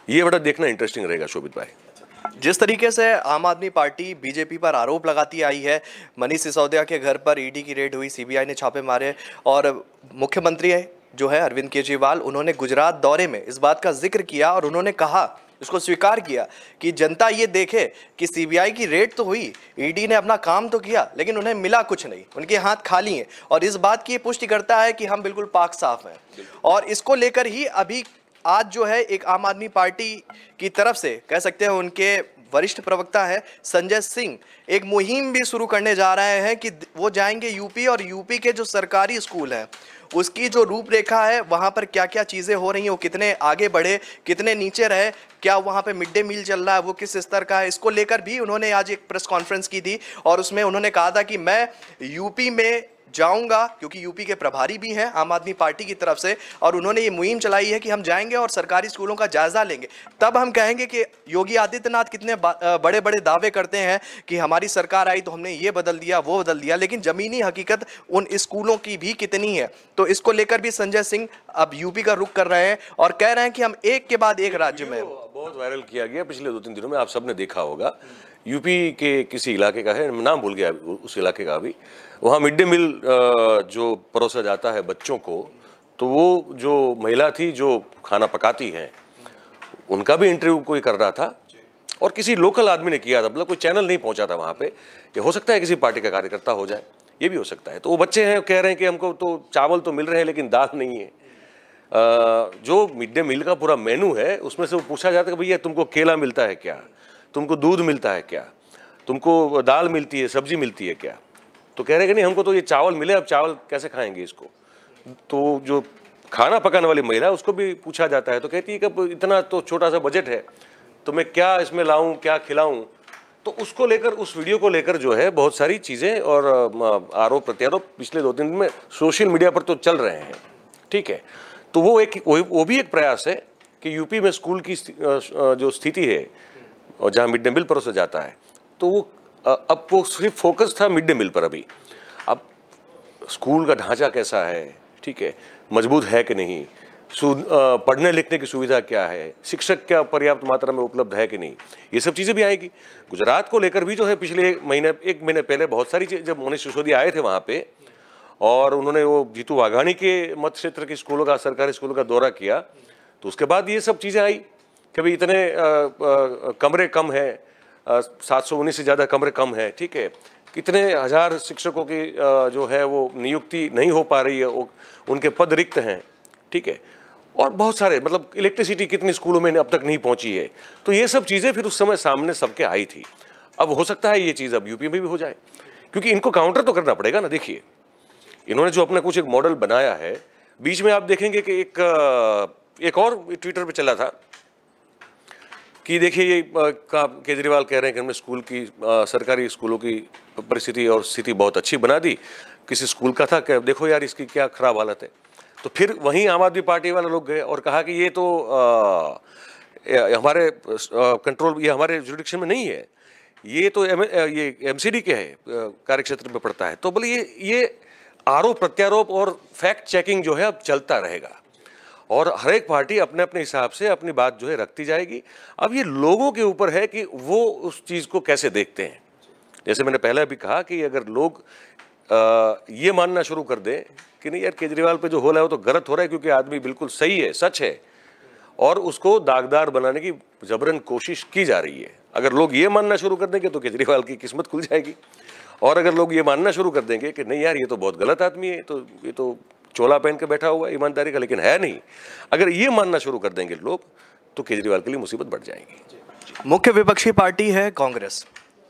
Speaker 3: ये बड़ा देखना इंटरेस्टिंग रहेगा शोभित भाई।
Speaker 1: जिस तरीके से आम आदमी पार्टी बीजेपी पर आरोप लगाती आई है, मनीष सिसोदिया के घर पर ईडी की रेड हुई, सीबीआई ने छापे मारे, और मुख्यमंत्री जो है अरविंद केजरीवाल, उन्होंने गुजरात दौरे में इस बात का जिक्र किया और उन्होंने कहा, इसको स्वीकार किया कि जनता ये देखे कि सीबीआई की रेड तो हुई, ईडी ने अपना काम तो किया, लेकिन उन्हें मिला कुछ नहीं, उनके हाथ खाली हैं। और इस बात की पुष्टि करता है कि हम बिल्कुल पाक साफ हैं। और इसको लेकर ही अभी आज जो है एक आम आदमी पार्टी की तरफ से कह सकते हैं उनके वरिष्ठ प्रवक्ता है संजय सिंह एक मुहिम भी शुरू करने जा रहे हैं कि वो जाएंगे यूपी, और यूपी के जो सरकारी स्कूल हैं उसकी जो रूपरेखा है, वहाँ पर क्या क्या चीज़ें हो रही हैं, वो कितने आगे बढ़े, कितने नीचे रहे, क्या वहाँ पे मिड डे मील चल रहा है वो किस स्तर का है, इसको लेकर भी उन्होंने आज एक प्रेस कॉन्फ्रेंस की थी। और उसमें उन्होंने कहा था कि मैं यूपी में जाऊंगा, क्योंकि यूपी के प्रभारी भी हैं आम आदमी पार्टी की तरफ से, और उन्होंने ये मुहिम चलाई है कि हम जाएंगे और सरकारी स्कूलों का जायजा लेंगे, तब हम कहेंगे कि योगी आदित्यनाथ कितने बड़े बड़े दावे करते हैं कि हमारी सरकार आई तो हमने ये बदल दिया वो बदल दिया, लेकिन जमीनी हकीकत उन स्कूलों की भी कितनी है। तो इसको लेकर भी संजय सिंह अब यूपी का रुख कर रहे हैं और कह रहे हैं कि हम एक के बाद एक राज्य में।
Speaker 3: बहुत वायरल किया गया पिछले 2-3 दिनों में, आप सबने देखा होगा, यूपी के किसी इलाके का है, नाम भूल गया उस इलाके का भी, वहाँ मिड डे मील जो परोसा जाता है बच्चों को, तो वो जो महिला थी जो खाना पकाती हैं उनका भी इंटरव्यू कोई कर रहा था, और किसी लोकल आदमी ने किया था, मतलब कोई चैनल नहीं पहुंचा था वहाँ पे। ये हो सकता है किसी पार्टी का कार्यकर्ता हो जाए, ये भी हो सकता है। तो वो बच्चे हैं, कह रहे हैं कि हमको तो चावल तो मिल रहे हैं लेकिन दाल नहीं है। जो मिड डे मील का पूरा मेनू है उसमें से वो पूछा जाता है कि भैया तुमको केला मिलता है क्या, तुमको दूध मिलता है क्या, तुमको दाल मिलती है, सब्जी मिलती है क्या, तो कह रहे हैं कि नहीं हमको तो ये चावल मिले, अब चावल कैसे खाएंगे इसको। तो जो खाना पकाने वाली महिला है उसको भी पूछा जाता है, तो कहती है कि इतना तो छोटा सा बजट है तो मैं क्या इसमें लाऊं, क्या खिलाऊं। तो उसको लेकर, उस वीडियो को लेकर जो है बहुत सारी चीज़ें और आरोप प्रत्यारोप पिछले 2-3 दिन में सोशल मीडिया पर तो चल रहे हैं, ठीक है। तो वो भी एक प्रयास है कि यूपी में स्कूल की जो स्थिति है और जहाँ मिड डे मील परोसा जाता है, तो वो अब वो सिर्फ फोकस था मिड डे मील पर। अभी अब स्कूल का ढांचा कैसा है, ठीक है, मजबूत है कि नहीं, पढ़ने लिखने की सुविधा क्या है, शिक्षक क्या पर्याप्त मात्रा में उपलब्ध है कि नहीं, ये सब चीज़ें भी आएगी। गुजरात को लेकर भी जो है पिछले एक महीने पहले बहुत सारी चीज़, जब मनीष सिसोदिया आए थे वहाँ पे और उन्होंने वो जीतू वाघानी के मत क्षेत्र के स्कूलों का, सरकारी स्कूलों का दौरा किया, तो उसके बाद ये सब चीज़ें आई कि भाई इतने कमरे कम हैं, 719 से ज़्यादा कमरे कम हैं, ठीक है, कितने हज़ार शिक्षकों की जो है वो नियुक्ति नहीं हो पा रही है, उनके पद रिक्त हैं, ठीक है, और बहुत सारे, मतलब इलेक्ट्रिसिटी कितनी स्कूलों में अब तक नहीं पहुंची है। तो ये सब चीज़ें फिर उस समय सामने सबके आई थी। अब हो सकता है ये चीज़ अब यूपी में भी हो जाए, क्योंकि इनको काउंटर तो करना पड़ेगा ना। देखिए इन्होंने जो अपना कुछ एक मॉडल बनाया है, बीच में आप देखेंगे कि एक और ट्विटर पे चला था कि देखिए ये केजरीवाल कह रहे हैं कि हमने स्कूल की सरकारी स्कूलों की परिस्थिति और स्थिति बहुत अच्छी बना दी। किसी स्कूल का था कि देखो यार इसकी क्या खराब हालत है। तो फिर वहीं आम आदमी पार्टी वाले लोग गए और कहा कि ये तो हमारे कंट्रोल, ये हमारे जुरिडिक्शन में नहीं है, ये तो ये एमसीडी के है, कार्यक्षेत्र में पड़ता है। तो बोले ये आरोप प्रत्यारोप और फैक्ट चेकिंग जो है अब चलता रहेगा और हर एक पार्टी अपने अपने हिसाब से अपनी बात जो है रखती जाएगी। अब ये लोगों के ऊपर है कि वो उस चीज़ को कैसे देखते हैं। जैसे मैंने पहले भी कहा कि अगर लोग ये मानना शुरू कर दें कि नहीं यार केजरीवाल पे जो हो रहा है वो तो गलत हो रहा है क्योंकि आदमी बिल्कुल सही है, सच है, और उसको दागदार बनाने की जबरन कोशिश की जा रही है, अगर लोग ये मानना शुरू कर देंगे तो केजरीवाल की किस्मत खुल जाएगी। और अगर लोग ये मानना शुरू कर देंगे कि नहीं यार ये तो बहुत गलत आदमी है, तो ये तो चोला पहन के बैठा हुआ है ईमानदारी का, लेकिन है नहीं, अगर ये मानना शुरू कर देंगे लोग तो केजरीवाल के लिए मुसीबत बढ़ जाएगी।
Speaker 1: मुख्य विपक्षी पार्टी है कांग्रेस।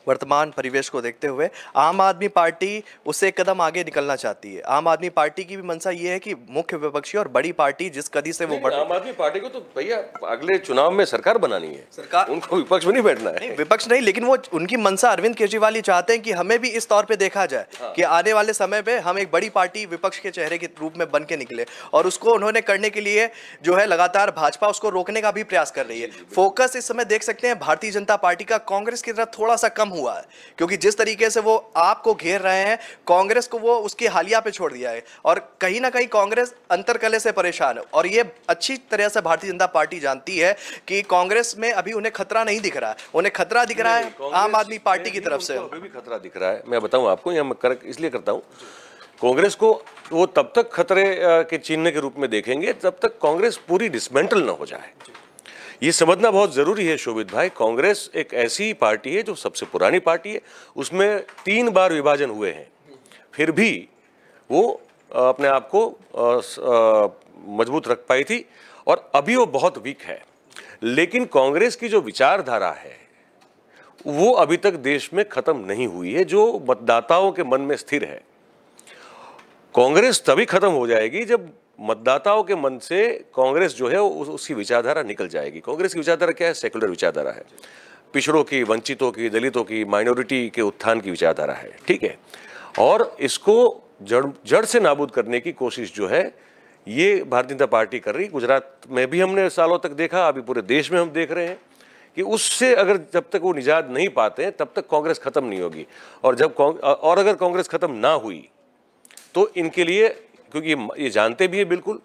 Speaker 1: वर्तमान परिवेश को देखते हुए आम आदमी पार्टी उससे एक कदम आगे निकलना चाहती है। आम आदमी पार्टी की भी मंशा ये है कि मुख्य विपक्षी और बड़ी पार्टी जिस कदी से वो बढ़,
Speaker 3: आम आदमी पार्टी को तो भैया अगले चुनाव में सरकार बनानी है,
Speaker 1: सरकार,
Speaker 3: उनको विपक्ष में नहीं बैठना है।
Speaker 1: नहीं विपक्ष नहीं, लेकिन वो उनकी मंशा अरविंद केजरीवाल चाहते हैं कि हमें भी इस तौर पे देखा जाए कि आने वाले समय पे हम एक बड़ी पार्टी विपक्ष के चेहरे के रूप में बन के निकले, और उसको उन्होंने करने के लिए जो है लगातार भाजपा उसको रोकने का भी प्रयास कर रही है। फोकस इस समय देख सकते हैं भारतीय जनता पार्टी का कांग्रेस की तरफ थोड़ा सा कम हुआ है, क्योंकि जिस तरीके से वो आपको घेर रहे हैं कांग्रेस को वो उसकी हालिया पे छोड़ दिया है, और कहीं ना कहीं कांग्रेस अंतरकलह से परेशान है। और ये अच्छी तरह से भारतीय जनता पार्टी जानती है कि कांग्रेस में अभी उन्हें खतरा नहीं दिख रहा है, उन्हें खतरा दिख रहा है आम आदमी पार्टी की तरफ से।
Speaker 3: अभी भी खतरा दिख रहा है, मैं बताऊं आपको, यह मैं करेक्ट इसलिए करता हूं, कांग्रेस को वो तब तक खतरे के चिन्ह के रूप में देखेंगे जब तक कांग्रेस पूरी डिसमेंटल न हो जाए। ये समझना बहुत जरूरी है शोभित भाई, कांग्रेस एक ऐसी पार्टी है जो सबसे पुरानी पार्टी है, उसमें 3 बार विभाजन हुए हैं, फिर भी वो अपने आप को मजबूत रख पाई थी, और अभी वो बहुत वीक है। लेकिन कांग्रेस की जो विचारधारा है वो अभी तक देश में खत्म नहीं हुई है, जो मतदाताओं के मन में स्थिर है। कांग्रेस तभी खत्म हो जाएगी जब मतदाताओं के मन से कांग्रेस जो है उसकी विचारधारा निकल जाएगी। कांग्रेस की विचारधारा क्या है? सेकुलर विचारधारा है, पिछड़ों की, वंचितों की, दलितों की, माइनॉरिटी के उत्थान की विचारधारा है, ठीक है। और इसको जड़ से नाबूद करने की कोशिश जो है ये भारतीय जनता पार्टी कर रही। गुजरात में भी हमने सालों तक देखा, अभी पूरे देश में हम देख रहे हैं कि उससे अगर जब तक वो निजात नहीं पाते हैं तब तक कांग्रेस खत्म नहीं होगी। और अगर कांग्रेस खत्म ना हुई तो इनके लिए, क्योंकि ये जानते भी है बिल्कुल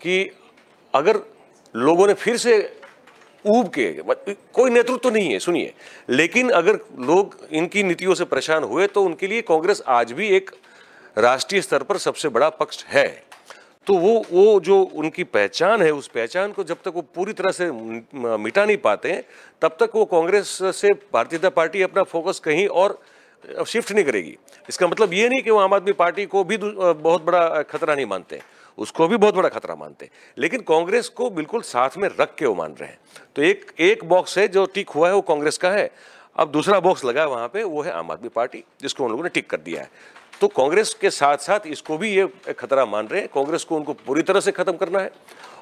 Speaker 3: कि अगर लोगों ने फिर से ऊब के, कोई नेतृत्व तो नहीं है सुनिए, लेकिन अगर लोग इनकी नीतियों से परेशान हुए तो उनके लिए कांग्रेस आज भी एक राष्ट्रीय स्तर पर सबसे बड़ा पक्ष है। तो वो जो उनकी पहचान है, उस पहचान को जब तक वो पूरी तरह से मिटा नहीं पाते हैं तब तक वो कांग्रेस से भारतीय जनता पार्टी अपना फोकस कहीं और शिफ्ट नहीं करेगी। इसका मतलब ये नहीं कि वो आम आदमी पार्टी को भी बहुत बड़ा खतरा नहीं मानते, उसको भी बहुत बड़ा खतरा मानते हैं, लेकिन कांग्रेस को बिल्कुल साथ में रख के वो मान रहे हैं। तो एक बॉक्स है जो टिक हुआ है वो कांग्रेस का है, अब दूसरा बॉक्स लगा है वहां पे, वो है आम आदमी पार्टी, जिसको उन लोगों ने टिक कर दिया है। तो कांग्रेस के साथ साथ इसको भी ये खतरा मान रहे हैं। कांग्रेस को उनको पूरी तरह से खत्म करना है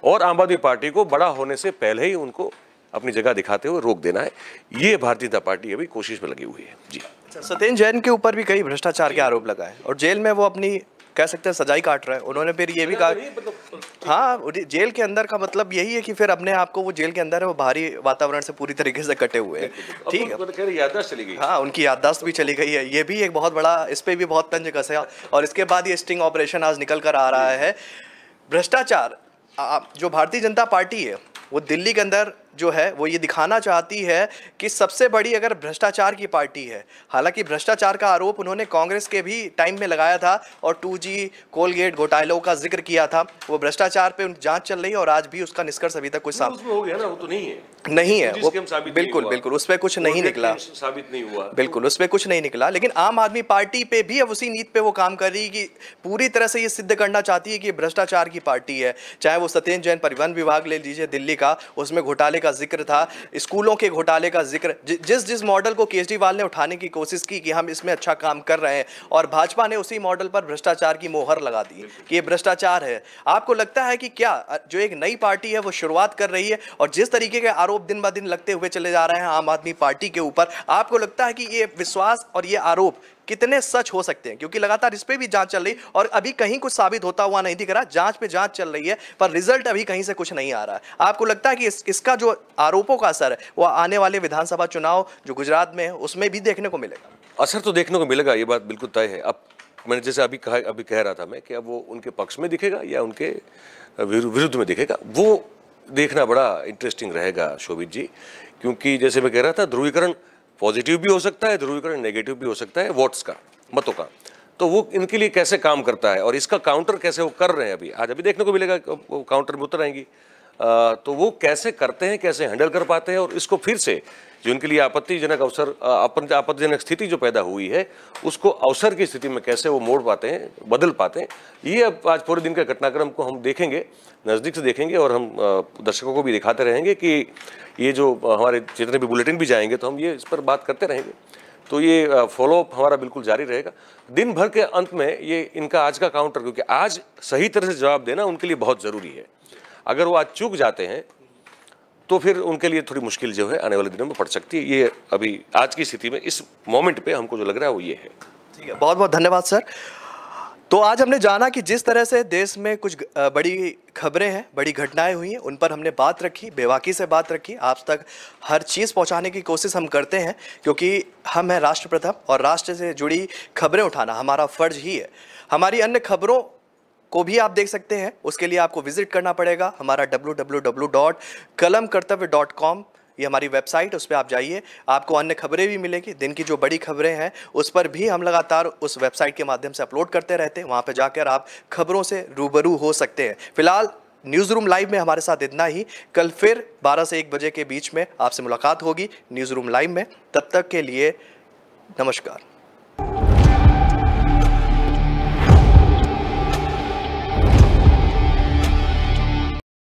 Speaker 3: और आम आदमी पार्टी को बड़ा होने से पहले ही उनको अपनी जगह दिखाते हुए रोक देना है। ये भारतीय जनता पार्टी अभी कोशिश में लगी हुई है जी।
Speaker 1: सत्येंद्र जैन के ऊपर भी कई भ्रष्टाचार के आरोप लगाए और जेल में वो अपनी कह सकते हैं सजाई काट रहे हैं। उन्होंने फिर ये भी कहा, हाँ जेल के अंदर का मतलब यही है कि फिर अपने आप को वो जेल के अंदर है वो बाहरी वातावरण से पूरी तरीके से कटे हुए हैं, ठीक है।
Speaker 3: याददाश्त चली गई,
Speaker 1: हाँ उनकी याददाश्त भी चली गई है, ये भी एक बहुत बड़ा, इस पे भी बहुत तंज कसा। और इसके बाद ये स्टिंग ऑपरेशन आज निकल कर आ रहा है। भ्रष्टाचार जो भारतीय जनता पार्टी है वो दिल्ली के अंदर जो है वो ये दिखाना चाहती है कि सबसे बड़ी अगर भ्रष्टाचार की पार्टी है। हालांकि भ्रष्टाचार का आरोप उन्होंने कांग्रेस के भी टाइम में लगाया था और 2G कोलगेट घोटालों का जिक्र किया था। वो भ्रष्टाचार पे जांच चल रही है और आज भी उसका निष्कर्ष अभी तक कुछ साबित
Speaker 3: हो गया ना, वो तो नहीं है,
Speaker 1: वो बिल्कुल उस पर कुछ नहीं निकला,
Speaker 3: साबित नहीं हुआ,
Speaker 1: बिल्कुल उस पर कुछ नहीं निकला। लेकिन आम आदमी पार्टी पे भी अब उसी नीति पे वो काम कर रही है कि पूरी तरह से ये सिद्ध करना चाहती है कि भ्रष्टाचार की पार्टी है। चाहे वो सत्येंद्र जैन परिवहन विभाग ले लीजिए दिल्ली का, उसमें घोटाले का जिक्र था, स्कूलों के घोटाले का जिक्र, जिस मॉडल को केजरीवाल ने उठाने की कोशिश की कि हम इसमें अच्छा काम कर रहे हैं और भाजपा ने उसी मॉडल पर भ्रष्टाचार की मोहर लगा दी कि ये भ्रष्टाचार है। आपको लगता है कि क्या जो एक नई पार्टी है वो शुरुआत कर रही है और जिस तरीके के आरोप दिन ब दिन लगते हुए चले जा रहे हैं आम आदमी पार्टी के ऊपर, आपको लगता है कि ये विश्वास और ये आरोप कितने सच हो सकते हैं? क्योंकि लगातार इस पे भी जांच चल रही और अभी कहीं कुछ साबित होता हुआ नहीं दिख रहा। जांच पे जांच चल रही है पर रिजल्ट अभी कहीं से कुछ नहीं आ रहा है। आपको लगता है कि इसका जो आरोपों का असर है वो आने वाले विधानसभा चुनाव जो गुजरात में है उसमें भी देखने को मिलेगा?
Speaker 3: असर तो देखने को मिलेगा, ये बात बिल्कुल तय है। अब मैंने जैसे अभी कह रहा था मैं कि अब वो उनके पक्ष में दिखेगा या उनके विरुद्ध में दिखेगा, वो देखना बड़ा इंटरेस्टिंग रहेगा शोभित जी। क्योंकि जैसे मैं कह रहा था, ध्रुवीकरण पॉजिटिव भी हो सकता है, ध्रुवीकरण नेगेटिव भी हो सकता है वोट्स का, मतों का। तो वो इनके लिए कैसे काम करता है और इसका काउंटर कैसे वो कर रहे हैं, अभी देखने को मिलेगा, वो काउंटर में उतर आएंगी। तो वो कैसे करते हैं, कैसे हैंडल कर पाते हैं, और इसको फिर से जो उनके लिए आपत्तिजनक आपत्तिजनक स्थिति जो पैदा हुई है, उसको अवसर की स्थिति में कैसे वो मोड़ पाते हैं, बदल पाते हैं, ये अब आज पूरे दिन के घटनाक्रम को हम देखेंगे, नज़दीक से देखेंगे, और हम दर्शकों को भी दिखाते रहेंगे कि ये जो हमारे जितने भी बुलेटिन भी जाएंगे तो हम ये इस पर बात करते रहेंगे। तो ये फॉलोअप हमारा बिल्कुल जारी रहेगा। दिन भर के अंत में ये इनका आज का काउंटर, क्योंकि आज सही तरह से जवाब देना उनके लिए बहुत ज़रूरी है। अगर वो आज चूक जाते हैं तो फिर उनके लिए थोड़ी मुश्किल जो है आने वाले दिनों में पड़ सकती है। ये अभी आज की स्थिति में इस मोमेंट पे हमको जो लग रहा है वो ये है।
Speaker 1: ठीक है, बहुत बहुत धन्यवाद सर। तो आज हमने जाना कि जिस तरह से देश में कुछ बड़ी खबरें हैं, बड़ी घटनाएं हुई हैं, उन पर हमने बात रखी, बेबाकी से बात रखी। आप तक हर चीज़ पहुंचाने की कोशिश हम करते हैं, क्योंकि हम हैं राष्ट्र प्रथम और राष्ट्र से जुड़ी खबरें उठाना हमारा फ़र्ज ही है। हमारी अन्य खबरों को भी आप देख सकते हैं, उसके लिए आपको विजिट करना पड़ेगा हमारा www.kalamkartavya.com, ये हमारी वेबसाइट, उस पर आप जाइए, आपको अन्य खबरें भी मिलेंगी। दिन की जो बड़ी खबरें हैं उस पर भी हम लगातार उस वेबसाइट के माध्यम से अपलोड करते रहते हैं, वहाँ पर जाकर आप खबरों से रूबरू हो सकते हैं। फिलहाल न्यूज़ रूम लाइव में हमारे साथ इतना ही। कल फिर 12 से 1 बजे के बीच में आपसे मुलाकात होगी न्यूज़ रूम लाइव में। तब तक के लिए नमस्कार।